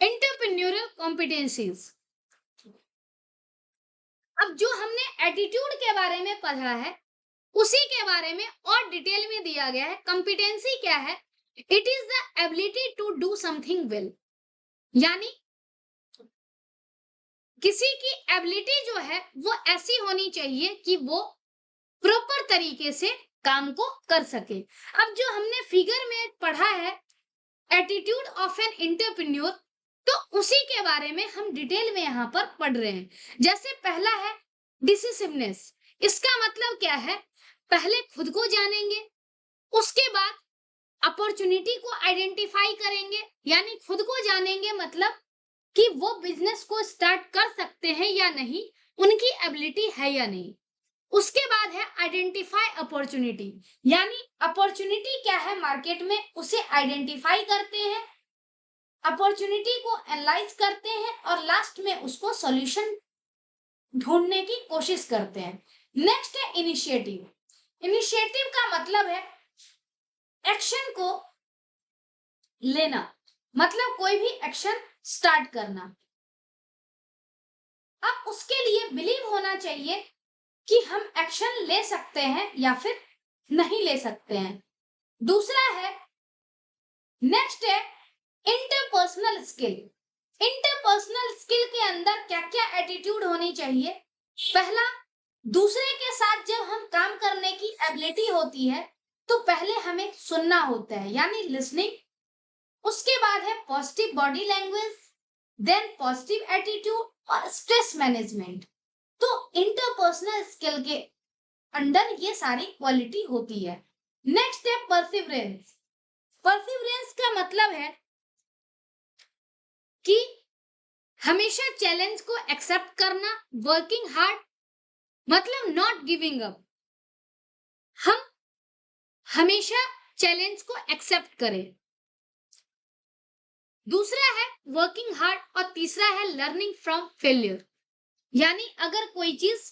एंटरप्रेन्योरल कॉम्पिटेंसीज। अब जो हमने एटीट्यूड के बारे में पढ़ा है उसी के बारे में और डिटेल में दिया गया है। कॉम्पिटेंसी क्या है? It is the ability to do something well, यानी किसी की एबिलिटी जो है वो ऐसी होनी चाहिए कि वो प्रॉपर तरीके से काम को कर सके। अब जो हमने फिगर में पढ़ा है एटीट्यूड ऑफ एन एंटरप्रेन्योर, तो उसी के बारे में हम डिटेल में यहाँ पर पढ़ रहे हैं। जैसे पहला है डिसिसिवनेस। इसका मतलब क्या है? पहले खुद को जानेंगे, उसके बाद अपॉर्चुनिटी को आइडेंटिफाई करेंगे, यानी खुद को जानेंगे मतलब कि वो बिजनेस को स्टार्ट कर सकते हैं या नहीं, उनकी एबिलिटी है या नहीं। उसके बाद है आइडेंटिफाई अपॉर्चुनिटी, यानी अपॉर्चुनिटी क्या है मार्केट में, उसे आइडेंटिफाई करते हैं, अपॉर्चुनिटी को एनालाइज करते हैं और लास्ट में उसको सॉल्यूशन ढूंढने की कोशिश करते हैं। नेक्स्ट है इनिशिएटिव। इनिशिएटिव का मतलब है एक्शन को लेना, मतलब कोई भी एक्शन स्टार्ट करना। अब उसके लिए बिलीव होना चाहिए कि हम एक्शन ले सकते हैं या फिर नहीं ले सकते हैं। दूसरा है, नेक्स्ट है इंटरपर्सनल स्किल। इंटरपर्सनल स्किल के अंदर क्या क्या एटीट्यूड होनी चाहिए? पहला, दूसरे के साथ जब हम काम करने की एबिलिटी होती है तो पहले हमें सुनना होता है, यानी लिसनिंग। उसके बाद है positive body language, then positive attitude और स्ट्रेस मैनेजमेंट। तो इंटरपर्सनल स्किल के अंडर ये सारी क्वालिटी होती है। नेक्स्ट है परसिवरेंस। परसिवरेंस का मतलब है कि हमेशा चैलेंज को एक्सेप्ट करना, वर्किंग हार्ड, मतलब नॉट गिविंग अप। हम हमेशा चैलेंज को एक्सेप्ट करें। दूसरा है वर्किंग हार्ड और तीसरा है लर्निंग फ्रॉम फेलियर, यानी अगर कोई चीज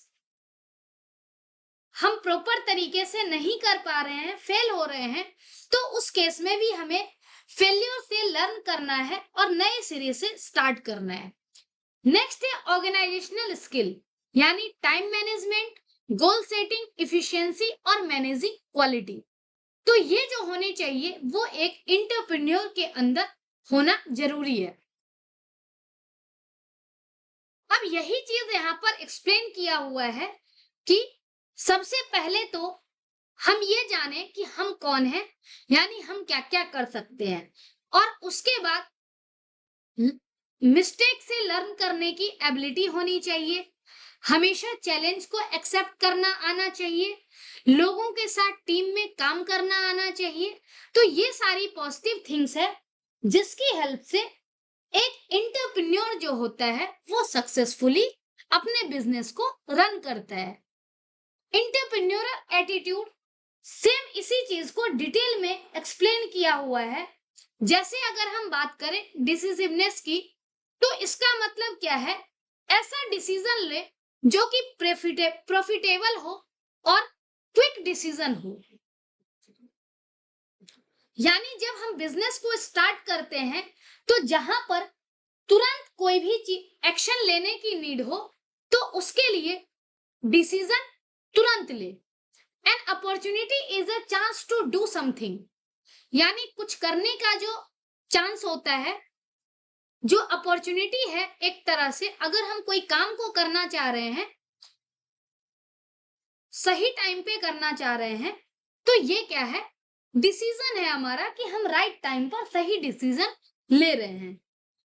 हम प्रॉपर तरीके से नहीं कर पा रहे हैं, फेल हो रहे हैं, तो उस केस में भी हमें फेलियर से लर्न करना है और नए सिरे से स्टार्ट करना है। नेक्स्ट है ऑर्गेनाइजेशनल स्किल, यानी time management, goal setting, efficiency और मैनेजिंग क्वालिटी। तो ये जो होने चाहिए वो एक एंटरप्रेन्योर के अंदर होना जरूरी है। अब यही चीज यहाँ पर एक्सप्लेन किया हुआ है कि सबसे पहले तो हम ये जाने कि हम कौन हैं, यानी हम क्या क्या कर सकते हैं, और उसके बाद मिस्टेक से लर्न करने की एबिलिटी होनी चाहिए, हमेशा चैलेंज को एक्सेप्ट करना आना चाहिए, लोगों के साथ टीम में काम करना आना चाहिए। तो ये सारी पॉजिटिव थिंग्स है जिसकी हेल्प से एक एंटरप्रेन्योर जो होता है वो सक्सेसफुली अपने बिजनेस को रन करता है। एंटरप्रेन्योरल एटीट्यूड सेम इसी चीज को डिटेल में एक्सप्लेन किया हुआ है। जैसे अगर हम बात करें डिसिसिवनेस की, तो इसका मतलब क्या है? ऐसा डिसीजन ले जो कि प्रॉफिटेबल हो और क्विक डिसीजन हो, यानी जब हम बिजनेस को स्टार्ट करते हैं तो जहां पर तुरंत कोई भी एक्शन लेने की नीड हो तो उसके लिए डिसीजन तुरंत ले। An opportunity is a chance to do something, यानी कुछ करने का जो चांस होता है, जो अपॉर्चुनिटी है, एक तरह से अगर हम कोई काम को करना चाह रहे हैं, सही टाइम पे करना चाह रहे हैं, तो ये क्या है? डिसीजन है हमारा कि हम राइट टाइम पर सही डिसीजन ले रहे हैं।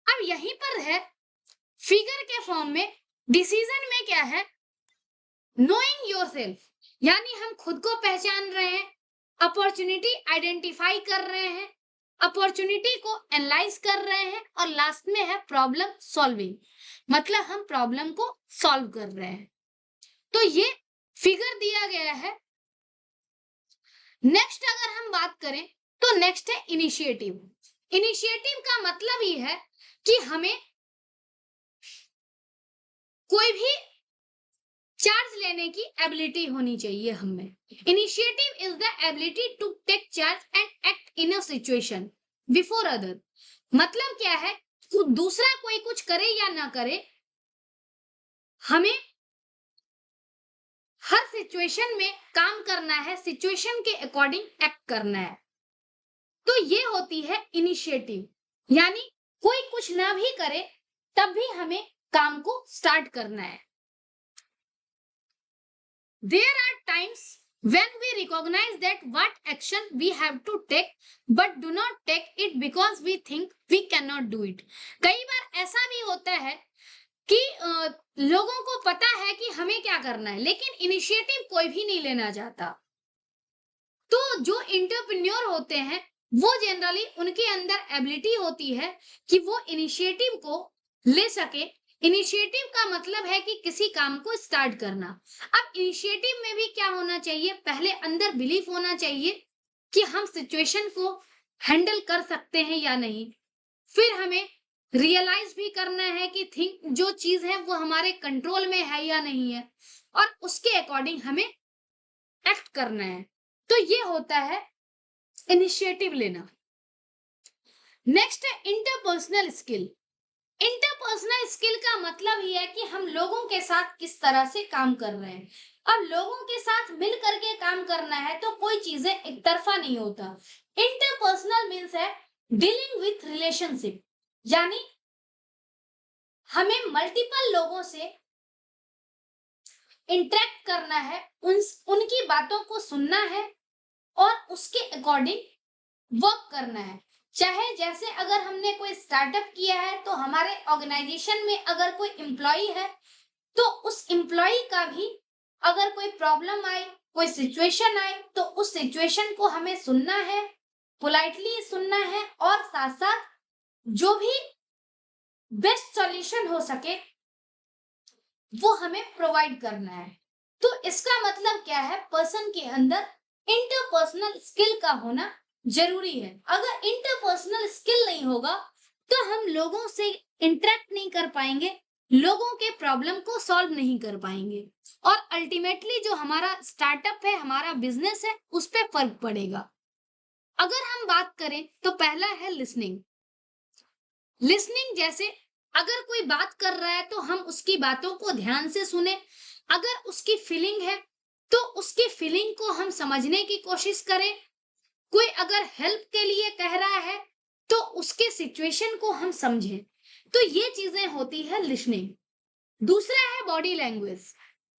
अब यहीं पर है फिगर के फॉर्म में, डिसीजन में क्या है? नोइंग योरसेल्फ, यानी हम खुद को पहचान रहे हैं, अपॉर्चुनिटी आइडेंटिफाई कर रहे हैं, अपॉर्चुनिटी को एनालाइज कर रहे हैं, और लास्ट में है प्रॉब्लम सॉल्विंग, मतलब हम प्रॉब्लम को सॉल्व कर रहे हैं। तो ये फिगर दिया गया है। नेक्स्ट अगर हम बात करें तो नेक्स्ट है इनिशिएटिव। इनिशिएटिव का मतलब ही है कि हमें कोई भी चार्ज लेने की एबिलिटी होनी चाहिए हमें। Initiative is the ability to take charge and act in a situation before other. मतलब क्या है? तो दूसरा कोई कुछ करे या ना करे, हमें हर सिचुएशन में काम करना है, सिचुएशन के अकॉर्डिंग एक्ट करना है। तो ये होती है इनिशिएटिव, यानी कोई कुछ ना भी करे तब भी हमें काम को स्टार्ट करना है। There are times when we recognize that what action we have to take but do not take it because we think we cannot do it. कई बार ऐसा भी होता है कि लोगों को पता है कि हमें क्या करना है, लेकिन इनिशिएटिव कोई भी नहीं लेना चाहता। तो जो एंटरप्रेन्योर होते हैं वो जनरली उनके अंदर एबिलिटी होती है कि वो इनिशिएटिव को ले सके। इनिशिएटिव का मतलब है कि किसी काम को स्टार्ट करना। अब इनिशिएटिव में भी क्या होना चाहिए, पहले अंदर बिलीफ होना चाहिए कि हम सिचुएशन को हैंडल कर सकते हैं या नहीं। फिर हमें रियलाइज भी करना है कि थिंक जो चीज है वो हमारे कंट्रोल में है या नहीं है, और उसके अकॉर्डिंग हमें एक्ट करना है। तो ये होता है इनिशिएटिव लेना। नेक्स्ट है इंटरपर्सनल स्किल। इंटरपर्सनल स्किल का मतलब ही है कि हम लोगों के साथ किस तरह से काम कर रहे हैं। अब लोगों के साथ मिल करके काम करना है तो कोई चीजें एक तरफा नहीं होता। इंटरपर्सनल मीन्स है डीलिंग विथ रिलेशनशिप, यानी हमें मल्टीपल लोगों से इंटरेक्ट करना है, उनकी बातों को सुनना है और उसके अकॉर्डिंग वर्क करना है। चाहे जैसे अगर हमने कोई स्टार्टअप किया है तो हमारे ऑर्गेनाइजेशन में अगर कोई एम्प्लॉय है तो उस एम्प्लॉय का भी अगर कोई प्रॉब्लम आए, कोई सिचुएशन आए, तो उस सिचुएशन को हमें सुनना है, पोलाइटली सुनना है, और साथ साथ जो भी बेस्ट सॉल्यूशन हो सके वो हमें प्रोवाइड करना है। तो इसका मतलब क्या है, पर्सन के अंदर इंटरपर्सनल स्किल का होना जरूरी है। अगर इंटरपर्सनल स्किल नहीं होगा तो हम लोगों से इंटरेक्ट नहीं कर पाएंगे, लोगों के प्रॉब्लम को सॉल्व नहीं कर पाएंगे, और अल्टीमेटली जो हमारा स्टार्टअप है, हमारा बिजनेस है, उस पर फर्क पड़ेगा। अगर हम बात करें तो पहला है लिसनिंग। लिसनिंग जैसे अगर कोई बात कर रहा है तो हम उसकी बातों को ध्यान से सुने। अगर उसकी फीलिंग है तो उसकी फीलिंग को हम समझने की कोशिश करें। कोई अगर हेल्प के लिए कह रहा है तो उसके सिचुएशन को हम समझें। तो ये चीजें होती है लिसनिंग। दूसरा है बॉडी लैंग्वेज।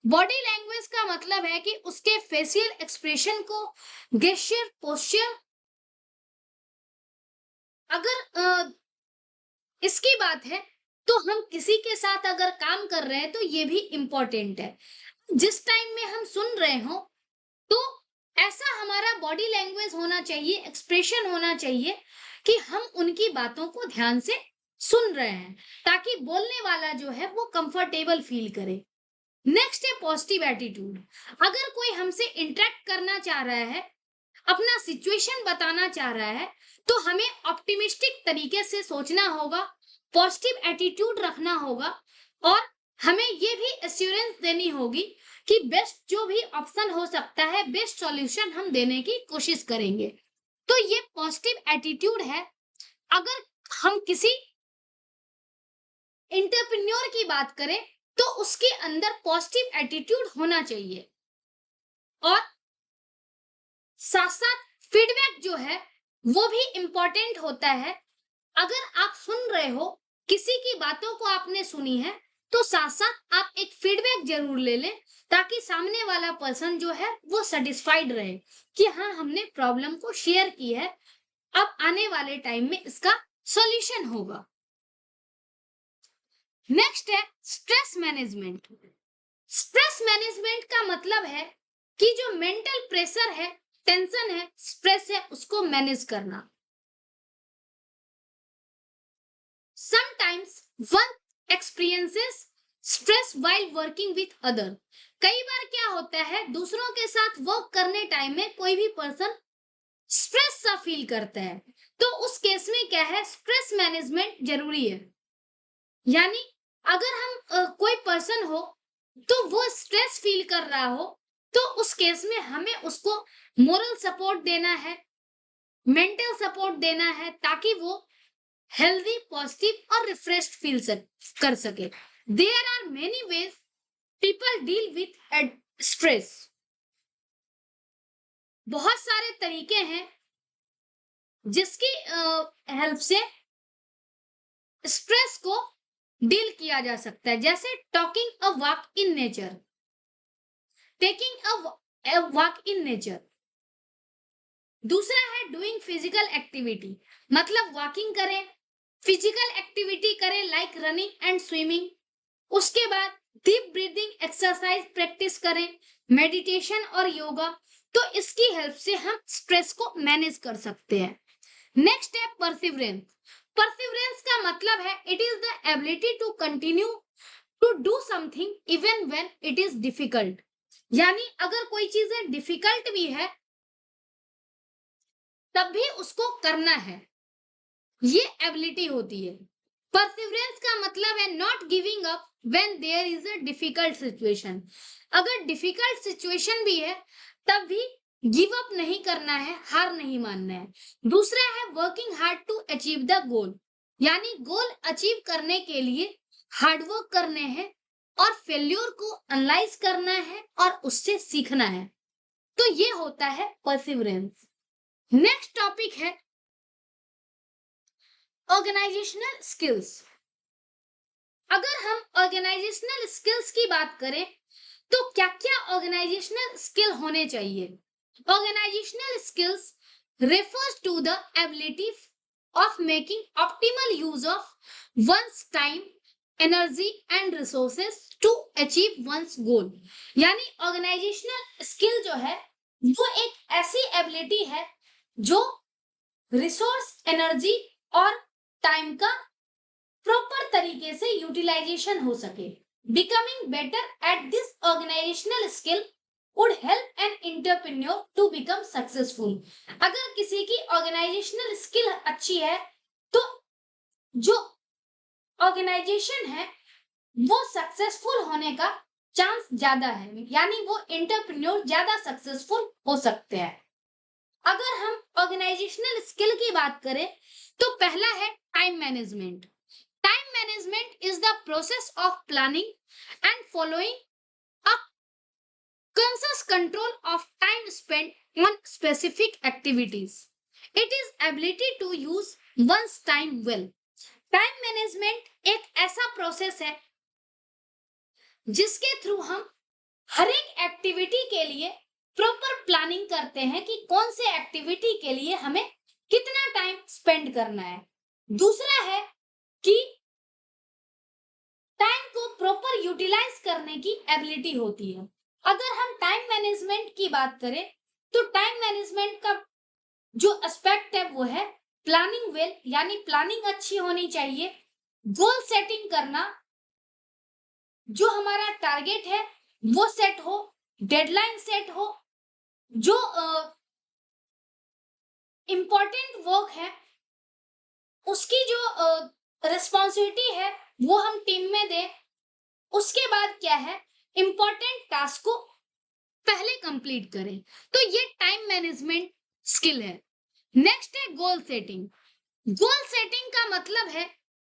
बॉडी लैंग्वेज का मतलब है कि उसके फेशियल एक्सप्रेशन को, गेस्चर, पोस्चर। अगर इसकी बात है तो हम किसी के साथ अगर काम कर रहे हैं तो ये भी इंपॉर्टेंट है। जिस टाइम में हम सुन रहे हो तो ऐसा हमारा बॉडी लैंग्वेज होना चाहिए, एक्सप्रेशन होना चाहिए कि हम उनकी बातों को ध्यान से सुन रहे हैं, ताकि बोलने वाला जो है वो कंफर्टेबल फील करे। नेक्स्ट है पॉजिटिव एटीट्यूड। अगर कोई हमसे इंटरेक्ट करना चाह रहा है, अपना सिचुएशन बताना चाह रहा है, तो हमें ऑप्टिमिस्टिक तरीके से सोचना होगा, पॉजिटिव एटीट्यूड रखना होगा, और हमें ये भी एश्योरेंस देनी होगी कि बेस्ट जो भी ऑप्शन हो सकता है, बेस्ट सॉल्यूशन हम देने की कोशिश करेंगे। तो ये पॉजिटिव एटीट्यूड है। अगर हम किसी एंटरप्रेन्योर की बात करें तो उसके अंदर पॉजिटिव एटीट्यूड होना चाहिए, और साथ साथ फीडबैक जो है वो भी इंपॉर्टेंट होता है। अगर आप सुन रहे हो, किसी की बातों को आपने सुनी है, तो साथ साथ आप एक फीडबैक जरूर ले लें, ताकि सामने वाला पर्सन जो है वो सेटिस्फाइड रहे कि हाँ, हमने प्रॉब्लम को शेयर की है, अब आने वाले टाइम में इसका सॉल्यूशन होगा। नेक्स्ट है स्ट्रेस मैनेजमेंट। स्ट्रेस मैनेजमेंट का मतलब है कि जो मेंटल प्रेशर है, टेंशन है, स्ट्रेस है, उसको मैनेज करना। Sometimes one experiences stress while working with other. कई बार क्या होता है, दूसरों के साथ वर्क करने टाइम में कोई भी पर्सन स्ट्रेस सा फील करता है, तो उस केस में क्या है, स्ट्रेस मैनेजमेंट जरूरी है। यानी अगर हम कोई पर्सन हो तो वो स्ट्रेस फील कर रहा हो, तो उस केस में हमें उसको मोरल सपोर्ट देना है, मेंटल सपोर्ट देना है, ताकि वो हेल्दी, पॉजिटिव और रिफ्रेश्ड फील कर सके। There are many ways people deal with stress. बहुत सारे तरीके हैं जिसकी हेल्प से स्ट्रेस को डील किया जा सकता है, जैसे talking a walk in nature, taking a walk in nature. दूसरा है डूइंग फिजिकल एक्टिविटी, मतलब वॉकिंग करें, फिजिकल एक्टिविटी करें लाइक रनिंग एंड स्विमिंग। उसके बाद डीप ब्रीदिंग एक्सरसाइज प्रैक्टिस करें, मेडिटेशन और योगा। तो इसकी हेल्प से हम स्ट्रेस को मैनेज कर सकते हैं। नेक्स्ट है परसिवरेंस। परसिवरेंस का मतलब है it is the ability to continue to do something even when it is difficult. यानी अगर कोई चीजें डिफिकल्ट भी है तब भी उसको करना है, ये एबिलिटी होती है। परसिवरेंस का मतलब है not giving up when there is a difficult situation. अगर डिफिकल्ट सिचुएशन भी है तब भी गिव अप नहीं करना है, हार नहीं मानना है। दूसरा है working hard to achieve the goal, यानी गोल अचीव करने के लिए हार्डवर्क करने हैं और फेल्योर को एनालाइज करना है और उससे सीखना है। तो ये होता है परसिवरेंस। नेक्स्ट टॉपिक है ऑर्गेनाइजेशनल स्किल्स। अगर हम ऑर्गेनाइजेशनल स्किल्स की बात करें तो क्या क्या ऑर्गेनाइजेशनल स्किल होने चाहिए? Organisational skills refers to the ability of making optimal use of one's time, energy and resources to achieve one's goal। यानी ऑर्गेनाइजेशनल स्किल जो है वो एक ऐसी एबिलिटी है जो रिसोर्स, एनर्जी और टाइम का प्रॉपर तरीके से यूटिलाइजेशन हो सके। Becoming better at this organisational skill would help an entrepreneur to become successful. अगर किसी की ऑर्गेनाइजेशनल स्किल अच्छी है तो जो ऑर्गेनाइजेशन है वो सक्सेसफुल होने का चांस ज्यादा है, यानी वो एंटरप्रेन्योर ज्यादा सक्सेसफुल हो सकते हैं। अगर हम ऑर्गेनाइजेशनल स्किल की बात करें तो पहला है time management. Time management is the process of planning and following a conscious control of time spent on specific activities. It is ability to use one's time well. Time management एक ऐसा प्रोसेस है जिसके थ्रू हम हर एक एक्टिविटी के लिए प्रॉपर प्लानिंग करते हैं कि कौन से एक्टिविटी के लिए हमें कितना टाइम स्पेंड करना है। दूसरा है कि टाइम को प्रॉपर यूटिलाइज करने की एबिलिटी होती है। अगर हम टाइम मैनेजमेंट की बात करें तो टाइम मैनेजमेंट का जो एस्पेक्ट है वो है प्लानिंग वेल, यानी प्लानिंग अच्छी होनी चाहिए। गोल सेटिंग करना, जो हमारा टारगेट है वो सेट हो, डेडलाइन सेट हो, जो इंपॉर्टेंट वर्क है उसकी जो रिस्पॉन्सिबिलिटी है वो हम टीम में दें। उसके बाद क्या है, इंपॉर्टेंट टास्क को पहले कंप्लीट करें। तो ये टाइम मैनेजमेंट स्किल है। नेक्स्ट है गोल सेटिंग। गोल सेटिंग का मतलब है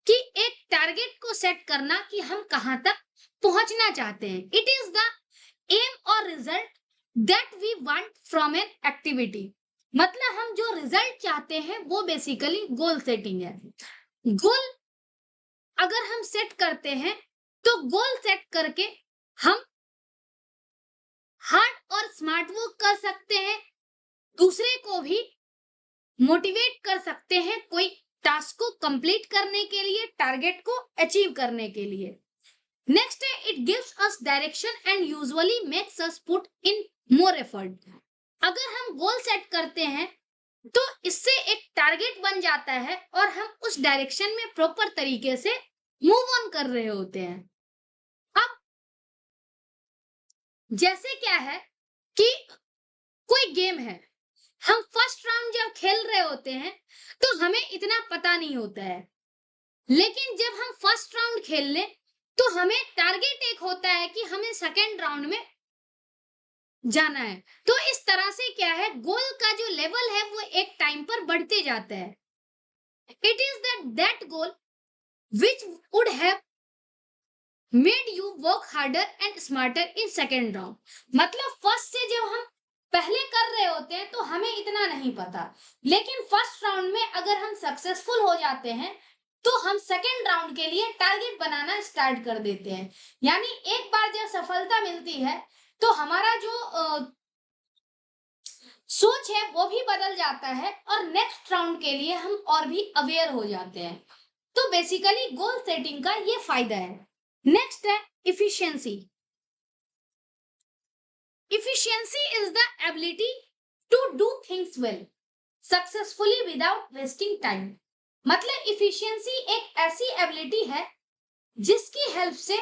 कि एक टारगेट को सेट करना कि हम कहां तक पहुंचना चाहते हैं। इट इज द एम और result that we want from an activity. मतलब हम जो रिजल्ट चाहते हैं वो बेसिकली गोल सेटिंग है। गोल अगर हम सेट करते हैं तो गोल सेट करके हम हार्ड और स्मार्ट वर्क कर सकते हैं, दूसरे को भी मोटिवेट कर सकते हैं कोई टास्क को कंप्लीट करने के लिए, टारगेट को अचीव करने के लिए। नेक्स्ट है it gives us direction and usually makes us put in more effort. अगर हम गोल सेट करते हैं तो इससे एक टारगेट बन जाता है और हम उस डायरेक्शन में प्रॉपर तरीके से मूव ऑन कर रहे होते हैं। अब जैसे क्या है कि कोई गेम है, हम फर्स्ट राउंड जब खेल रहे होते हैं तो हमें इतना पता नहीं होता है, लेकिन जब हम फर्स्ट राउंड खेल लें तो हमें टारगेट एक होता है कि हमें सेकेंड राउंड में जाना है। तो इस तरह से क्या है, गोल का जो लेवल है वो एक टाइम पर बढ़ते जाता है। It is that goal which would have made you work harder and smarter in second round. मतलब फर्स्ट से जब हम पहले कर रहे होते हैं तो हमें इतना नहीं पता, लेकिन फर्स्ट राउंड में अगर हम सक्सेसफुल हो जाते हैं तो हम सेकेंड राउंड के लिए टारगेट बनाना स्टार्ट कर देते हैं। यानी एक बार जब सफलता मिलती है तो हमारा जो सोच है वो भी बदल जाता है और नेक्स्ट राउंड के लिए हम और भी अवेयर हो जाते हैं। तो बेसिकली गोल सेटिंग का ये फायदा है। नेक्स्ट है efficiency. Efficiency is the ability to do things well, successfully without wasting time। मतलब efficiency एक ऐसी एबिलिटी है जिसकी हेल्प से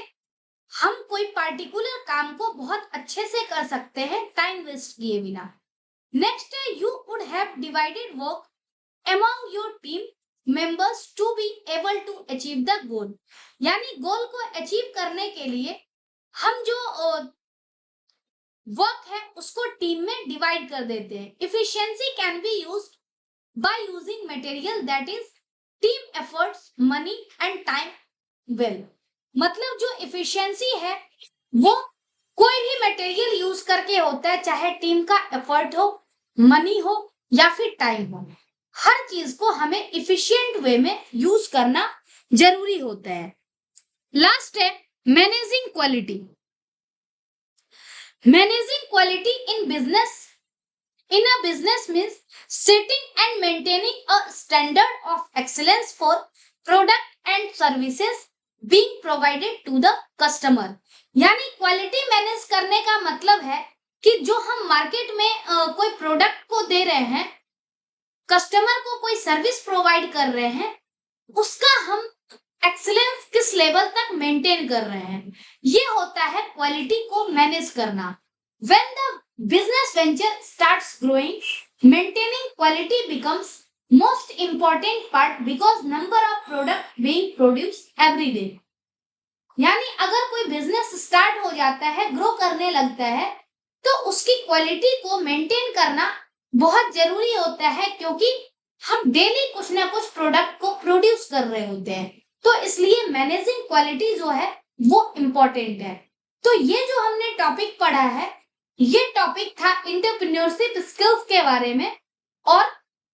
हम कोई पार्टिकुलर काम को बहुत अच्छे से कर सकते हैं टाइम वेस्ट किए बिना। नेक्स्ट है you would have divided work among your team members to be able to achieve the goal. यानी गोल को अचीव करने के लिए हम जो वर्क है उसको टीम में डिवाइड कर देते हैं। Efficiency can be used by using material that is team efforts money and time well. मतलब जो इफिशियंसी है वो कोई भी मटेरियल यूज करके होता है, चाहे टीम का एफर्ट हो, मनी हो या फिर टाइम हो। हर चीज को हमें इफिशिएंट वे में यूज करना जरूरी होता है। लास्ट है managing quality. Managing quality in a business means setting and maintaining a standard of excellence for product and services being provided to the customer। यानी क्वालिटी मैनेज करने का मतलब है कि जो हम मार्केट में कोई प्रोडक्ट को दे रहे हैं, कस्टमर को कोई सर्विस प्रोवाइड कर रहे हैं, उसका हम एक्सीलेंस किस लेवल तक मेंटेन कर रहे हैं, ये होता है क्वालिटी को मैनेज करना। When the business venture starts growing, maintaining quality becomes most important part because number of product being produced every day। यानी अगर कोई बिजनेस स्टार्ट हो जाता है, ग्रो करने लगता है, तो उसकी क्वालिटी को मेंटेन करना बहुत जरूरी होता है, क्योंकि हम डेली कुछ ना कुछ प्रोडक्ट को प्रोड्यूस कर रहे होते हैं। तो इसलिए मैनेजिंग क्वालिटी जो है वो इम्पोर्टेंट है। तो ये जो हमने टॉपिक पढ़ा है, ये टॉपिक था एंटरप्रेन्योरशिप स्किल्स के बारे में, और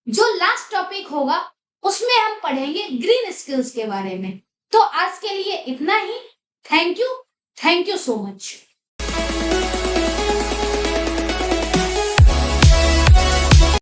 जो लास्ट टॉपिक होगा उसमें हम पढ़ेंगे ग्रीन स्किल्स के बारे में। तो आज के लिए इतना ही। Thank you so much.